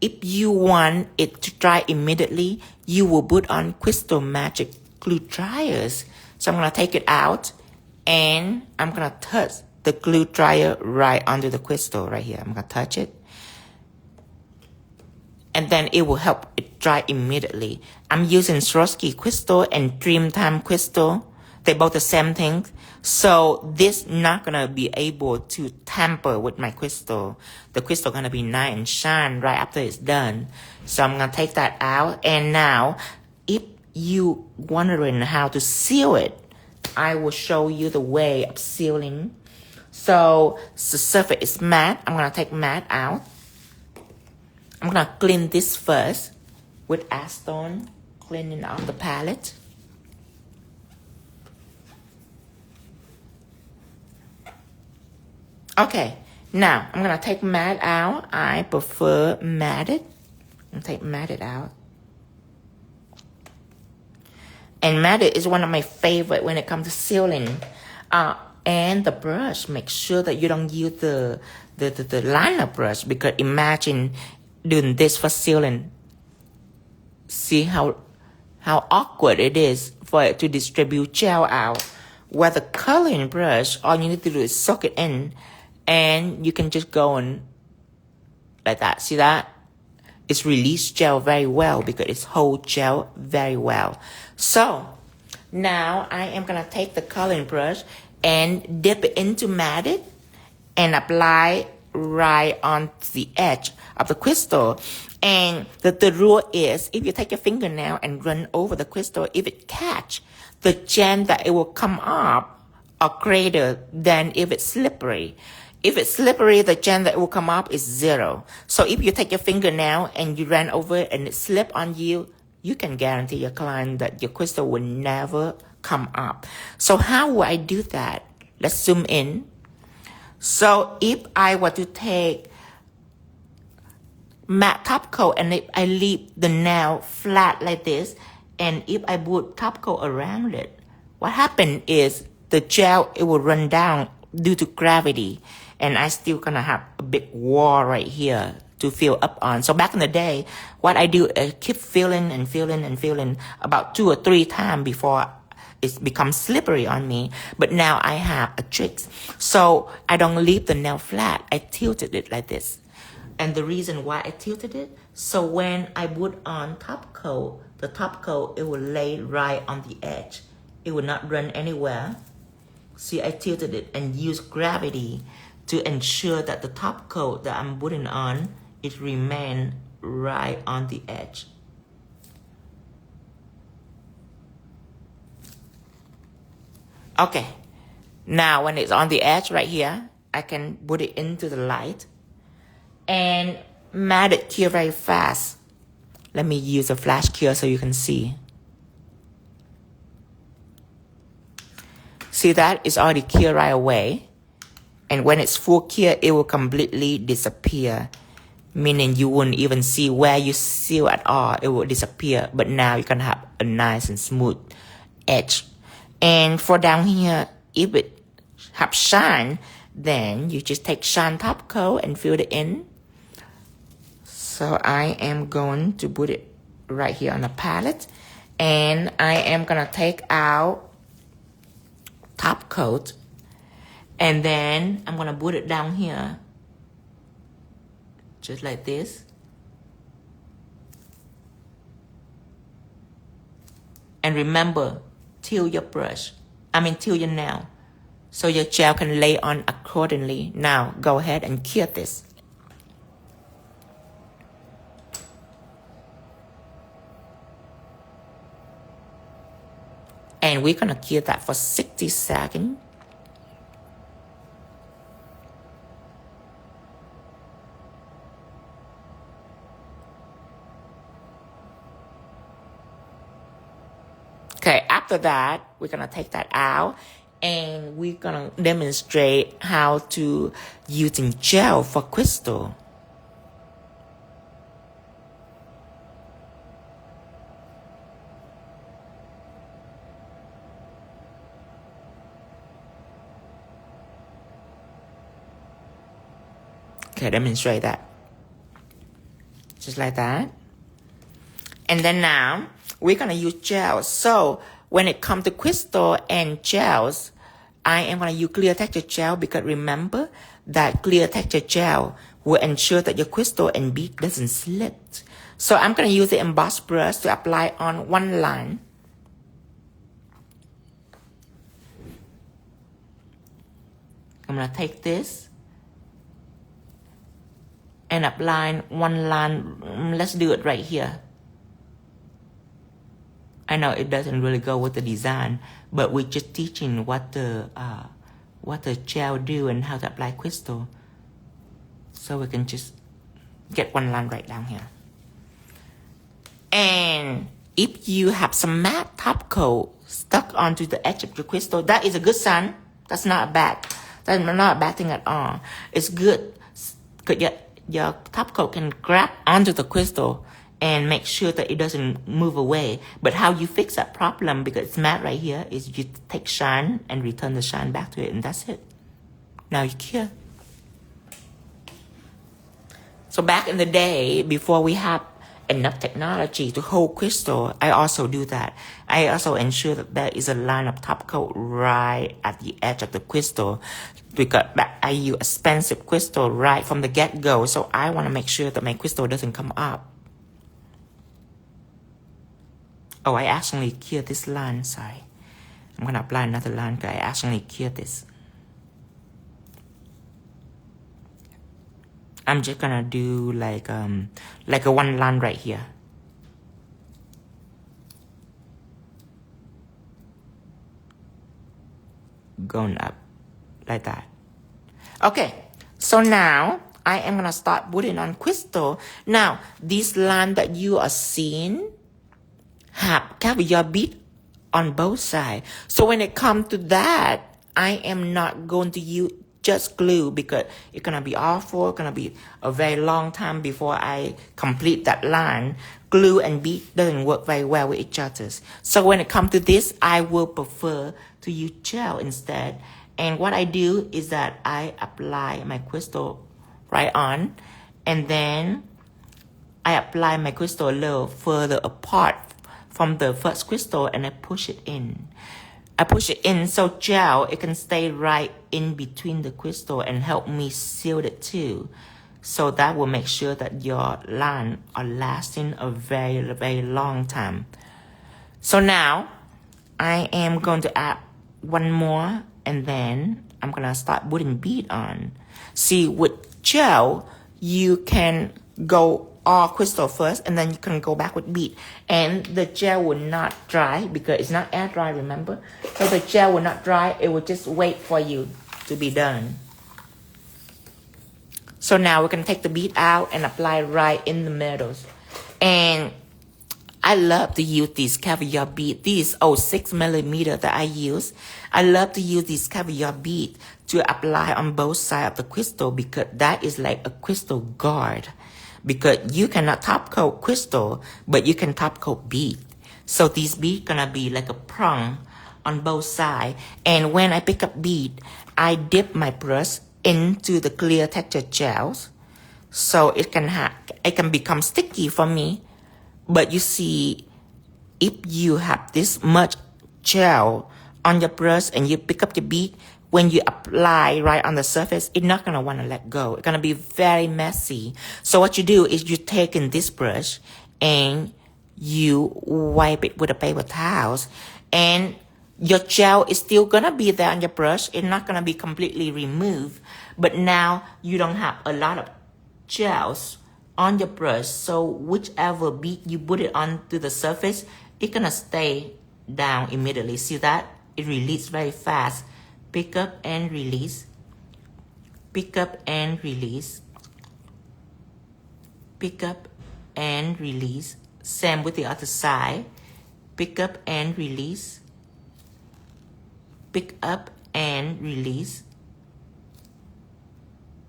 If you want it to dry immediately, you will put on Crystal Magic glue dryers. So I'm going to take it out and I'm going to touch the glue dryer right under the crystal right here. I'm going to touch it. And then it will help it dry immediately. I'm using Swarovski crystal and Dreamtime crystal. They're both the same thing. So this not going to be able to tamper with my crystal. The crystal going to be nice and shine right after it's done. So I'm going to take that out. And now, if you wondering how to seal it, I will show you the way of sealing. So the surface is matte. I'm going to take matte out. I'm going to clean this first with acetone, cleaning off the palette. Okay, now I'm going to take matte out. I prefer matted. I'm going to take matted out. And matted is one of my favorite when it comes to sealing. And the brush, make sure that you don't use the liner brush, because imagine doing this for sealing. See how awkward it is for it to distribute gel out. Where the coloring brush, all you need to do is soak it in, and you can just go on like that. See that? It's released gel very well because it's hold gel very well. So now I am going to take the coloring brush and dip it into matted and apply right on the edge of the crystal. And the rule is, if you take your fingernail and run over the crystal, if it catch, the gem that it will come up are greater than if it's slippery. If it's slippery, the gem that will come up is 0. So if you take your fingernail and you run over it and it slip on you, you can guarantee your client that your crystal will never come up. So how will I do that? Let's zoom in. So if I were to take matte top coat and if I leave the nail flat like this, and if I put top coat around it, what happened is the gel, it will run down due to gravity. And I still gonna have a big wall right here to fill up on. So back in the day, what I do is keep filling and filling and filling about 2 or 3 times before it becomes slippery on me. But now I have a trick. So I don't leave the nail flat. I tilted it like this. And the reason why I tilted it, so when I put on top coat, the top coat, it will lay right on the edge. It will not run anywhere. See, I tilted it and used gravity to ensure that the top coat that I'm putting on, it remain right on the edge. Okay, now when it's on the edge right here, I can put it into the light and matte it cure very fast. Let me use a flash cure so you can see. See that? It's already clear right away. And when it's full clear, it will completely disappear. Meaning you wouldn't even see where you seal at all. It will disappear. But now you can have a nice and smooth edge. And for down here, if it have shine, then you just take shine top coat and fill it in. So I am going to put it right here on the palette. And I am going to take out top coat. And then I'm going to put it down here. Just like this. And remember, tilt your brush. Tilt your nail. So your gel can lay on accordingly. Now, go ahead and cure this. And we're going to cure that for 60 seconds. Okay, after that, we're going to take that out and we're going to demonstrate how to using gel for crystal. Okay, demonstrate that. Just like that. And then now, we're going to use gels. So when it comes to crystal and gels, I am going to use clear texture gel because remember that clear texture gel will ensure that your crystal and bead doesn't slip. So I'm going to use the Emboss Brush to apply on one line. I'm going to take this and apply one line. Let's do it right here. I know it doesn't really go with the design, but we're just teaching what the gel do and how to apply crystal. So we can just get one line right down here. And if you have some matte top coat stuck onto the edge of the crystal, that is a good sign. That's not a bad thing at all. It's good because your top coat can grab onto the crystal and make sure that it doesn't move away. But how you fix that problem, because it's matte right here, is you take shine and return the shine back to it, and that's it. Now you're cure. So back in the day, before we have enough technology to hold crystal, I also do that. I also ensure that there is a line of top coat right at the edge of the crystal, because I use expensive crystal right from the get-go. So I want to make sure that my crystal doesn't come up. Oh, I actually cured this line, sorry. I'm gonna apply another line because I actually cured this. I'm just gonna do like a one line right here. Going up, like that. Okay, so now I am gonna start putting on crystal. Now, this line that you are seeing have caviar bead on both sides. So when it comes to that, I am not going to use just glue because it's going to be awful. It's going to be a very long time before I complete that line. Glue and bead doesn't work very well with each other. So when it comes to this, I will prefer to use gel instead. And what I do is that I apply my crystal right on, and then I apply my crystal a little further apart from the first crystal, and I push it in. I push it in so gel, it can stay right in between the crystal and help me seal it too. So that will make sure that your line are lasting a very, very long time. So now, I am going to add one more, and then I'm going to start putting bead on. See, with gel, you can go all crystal first, and then you can go back with bead. And the gel will not dry because it's not air dry, remember? So the gel will not dry, it will just wait for you to be done. So now we're going to take the bead out and apply right in the middle. And I love to use these Caviar bead. These 6mm that I use. I love to use these Caviar bead to apply on both sides of the crystal because that is like a crystal guard. Because you cannot top coat crystal, but you can top coat bead. So these beads gonna be like a prong on both sides. And when I pick up bead, I dip my brush into the clear texture gels, so it can become sticky for me. But you see, if you have this much gel on your brush and you pick up your bead, when you apply right on the surface, it's not gonna wanna let go. It's gonna be very messy. So what you do is you take in this brush and you wipe it with a paper towels, and your gel is still gonna be there on your brush. It's not gonna be completely removed, but now you don't have a lot of gels on your brush. So whichever bead you put it onto the surface, it's gonna stay down immediately. See that? It releases very fast. Pick up and release. Pick up and release. Pick up and release. Same with the other side. Pick up and release. Pick up and release.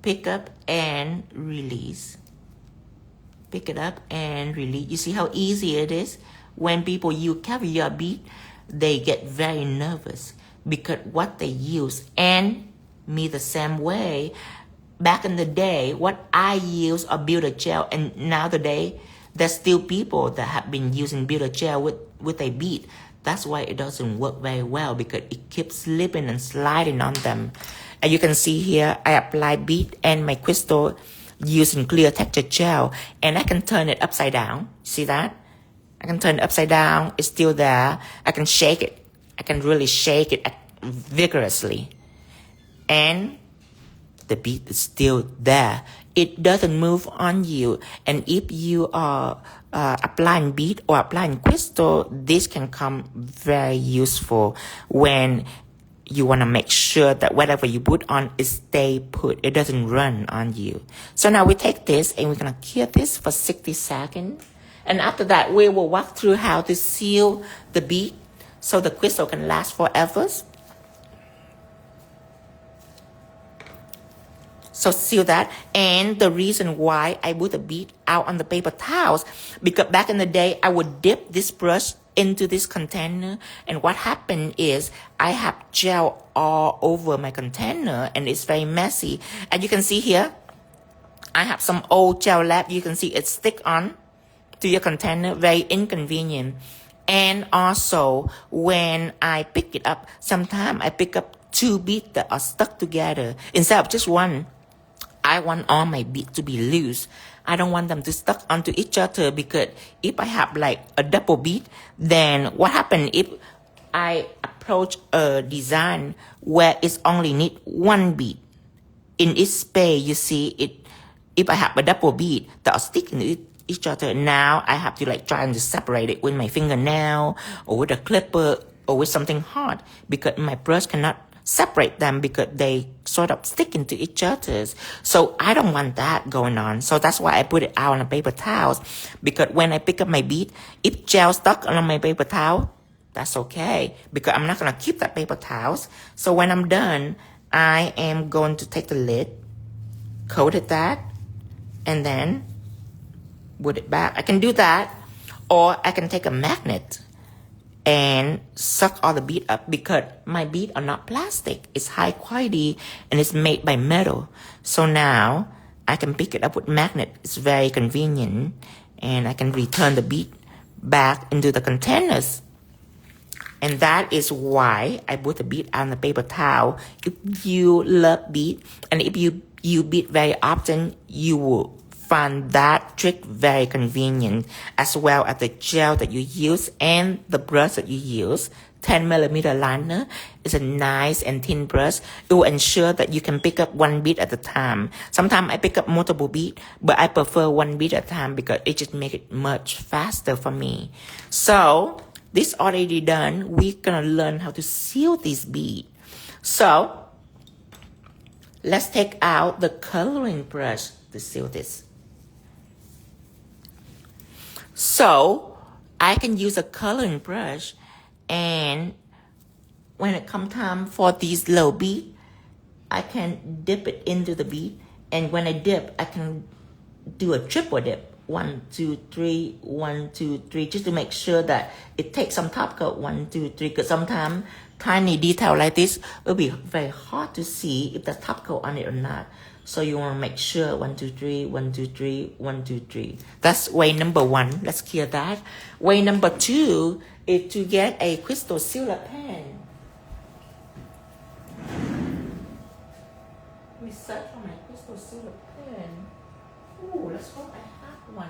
Pick up and release. Pick it up and release. You see how easy it is? When people use Caviar bead, they get very nervous because what they use, and me the same way. Back in the day, what I use a builder gel, and now today, there's still people that have been using builder gel with a bead. That's why it doesn't work very well, because it keeps slipping and sliding on them. And you can see here, I apply bead and my crystal using clear texture gel, and I can turn it upside down. See that? I can turn it upside down. It's still there. I can shake it. I can really shake it vigorously. And the bead is still there. It doesn't move on you. And if you are applying bead or applying crystal, this can come very useful when you want to make sure that whatever you put on is stay put. It doesn't run on you. So now we take this and we're going to cure this for 60 seconds. And after that, we will walk through how to seal the bead so the crystal can last forever. So seal that. And the reason why I put the bead out on the paper towels, because back in the day, I would dip this brush into this container, and what happened is I have gel all over my container and it's very messy. And you can see here, I have some old gel left. You can see it stick on to your container, very inconvenient. And also when I pick it up, sometimes I pick up two beads that are stuck together instead of just one. I want all my beads to be loose. I don't want them to stuck onto each other, because if I have like a double bead, then what happens if I approach a design where it's only need one bead in each space? You see it. If I have a double bead that are sticking to each other, now I have to like try to separate it with my fingernail or with a clipper or with something hard, because my brush cannot separate them because they sort of stick into each other. So I don't want that going on. So that's why I put it out on a paper towel, because when I pick up my bead, if gel stuck on my paper towel, that's okay, because I'm not going to keep that paper towels. So when I'm done, I am going to take the lid, coat it that, and then put it back. I can do that, or I can take a magnet and suck all the bead up, because my bead are not plastic. It's high quality and it's made by metal. So now I can pick it up with magnet. It's very convenient, and I can return the bead back into the containers. And that is why I put the bead on the paper towel. If you love bead, and if you bead very often, you will find that trick very convenient, as well as the gel that you use and the brush that you use. 10mm liner is a nice and thin brush. It will ensure that you can pick up one bead at a time. Sometimes I pick up multiple beads, but I prefer one bead at a time because it just makes it much faster for me. So this already done. We're gonna learn how to seal this bead. So let's take out the coloring brush to seal this. So I can use a coloring brush, and when it comes time for these little beads, I can dip it into the bead, and when I dip, I can do a triple dip. 1, 2, 3, 1, 2, 3, just to make sure that it takes some top coat. 1, 2, 3, because sometimes tiny detail like this will be very hard to see if there's top coat on it or not. So you want to make sure 1, 2, 3, 1, 2, 3, 1, 2, 3. That's way number 1. Let's clear that. Way number 2 is to get a crystal silver pen. Let me search for my crystal silver pen. Ooh, let's hope I have one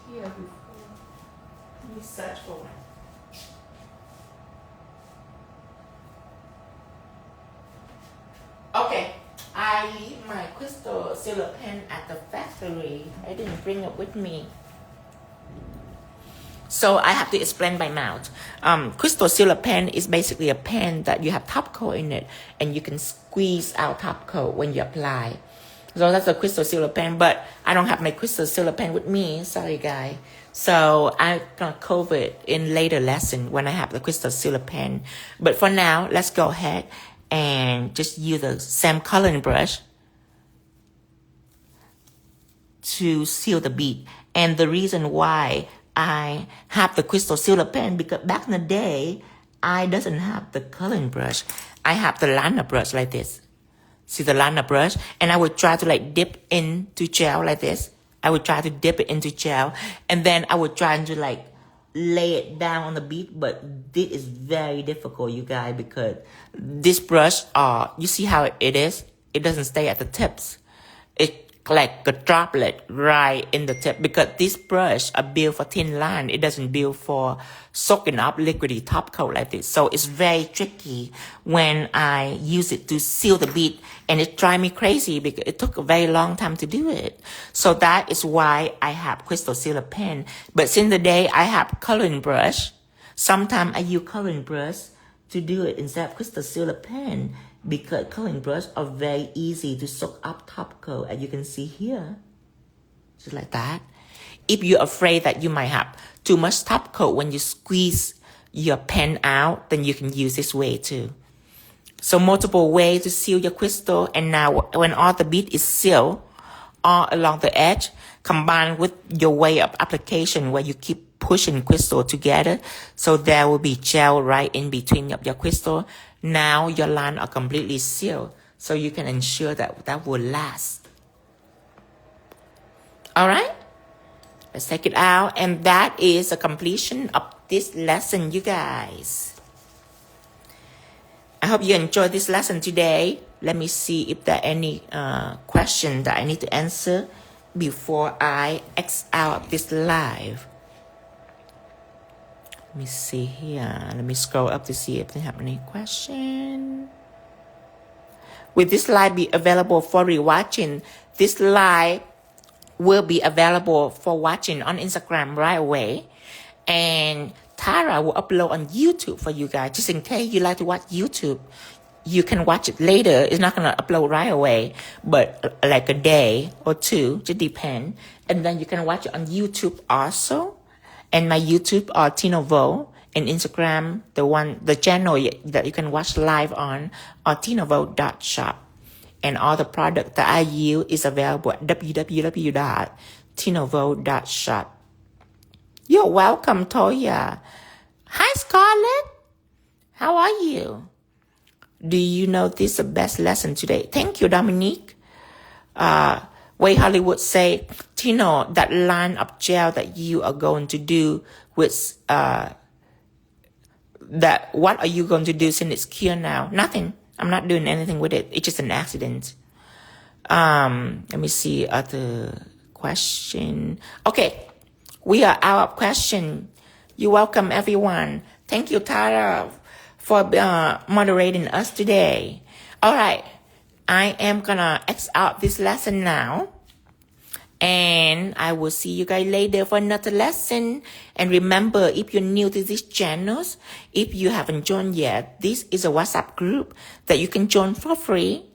here before. Let me search for one. Okay, I leave my crystal silver pen at the factory. I didn't bring it with me. So I have to explain by mouth. Crystal silver pen is basically a pen that you have top coat in it, and you can squeeze out top coat when you apply. So that's a crystal silver pen, but I don't have my crystal silver pen with me. Sorry, guys. So I'm gonna cover it in later lesson when I have the crystal silver pen. But for now, let's go ahead and just use the same coloring brush to seal the bead. And the reason why I have the crystal silver pen, because back in the day, I doesn't have the coloring brush. I have the liner brush like this. See the liner brush? And I would try to like dip into gel like this. I would try to dip it into gel. And then I would try to like lay it down on the bead. But this is very difficult, you guys, because this brush, you see how it is? It doesn't stay at the tips. It's like a droplet right in the tip, because this brush are built for thin line. It doesn't build for soaking up liquidy top coat like this. So it's very tricky when I use it to seal the bead, and it drives me crazy because it took a very long time to do it. So that is why I have crystal silver pen. But since the day I have coloring brush, sometimes I use coloring brush to do it instead of crystal silver pen, because coloring brush are very easy to soak up top coat, as you can see here, just like that. If you're afraid that you might have too much top coat when you squeeze your pen out, then you can use this way too. So multiple ways to seal your crystal. And now when all the bead is sealed all along the edge, combined with your way of application where you keep pushing crystal together, so there will be gel right in between of your crystal. Now your line are completely sealed, so you can ensure that that will last. All right, let's take it out, and that is a completion of this lesson, you guys. I hope you enjoyed this lesson today. Let me see if there are any questions that I need to answer before I X out this live. Let me see here. Let me scroll up to see if they have any question. Will this live be available for rewatching? This live will be available for watching on Instagram right away. And Tara will upload on YouTube for you guys. Just in case you like to watch YouTube, you can watch it later. It's not going to upload right away, but like a day or two, just depend. And then you can watch it on YouTube also. And my YouTube are 𝙤𝙤 Vo, and Instagram, the channel that you can watch live on are 𝙤𝙤.shop. And all the product that I use is available at www.𝙤𝙤.shop. You're welcome, Toya. Hi, Scarlett. How are you? Do you know this is the best lesson today? Thank you, Dominique. Way Hollywood say, Tino, that line of gel that you are going to do with, what are you going to do since it's cured now? Nothing. I'm not doing anything with it. It's just an accident. Let me see other question. Okay. We are out of question. You're welcome, everyone. Thank you, Tara, for moderating us today. All right. I am gonna X out this lesson now. And I will see you guys later for another lesson. And remember, if you're new to these channels, if you haven't joined yet, this is a WhatsApp group that you can join for free.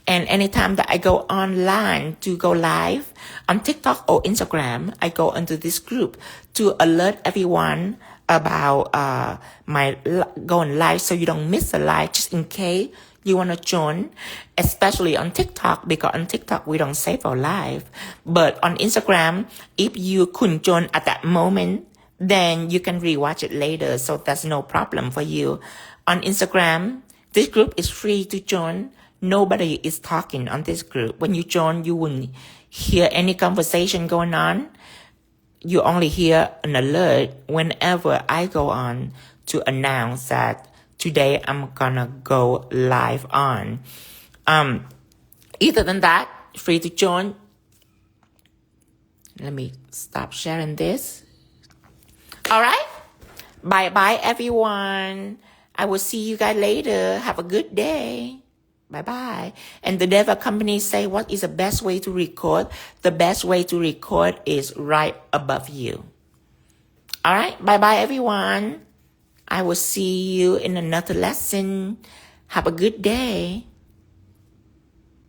And anytime that I go online to go live on TikTok or Instagram, I go into this group to alert everyone about my going live, so you don't miss a live, just in case you want to join, especially on TikTok, because on TikTok we don't save our live. But on Instagram, if you couldn't join at that moment, then you can rewatch it later, so that's no problem for you. On Instagram, this group is free to join. Nobody is talking on this group. When you join, you won't hear any conversation going on. You only hear an alert whenever I go on to announce that today I'm gonna go live on. Other than that, free to join. Let me stop sharing this. All right. Bye-bye, everyone. I will see you guys later. Have a good day. Bye-bye. And the Deva company say, what is the best way to record? The best way to record is right above you. All right. Bye-bye, everyone. I will see you in another lesson. Have a good day.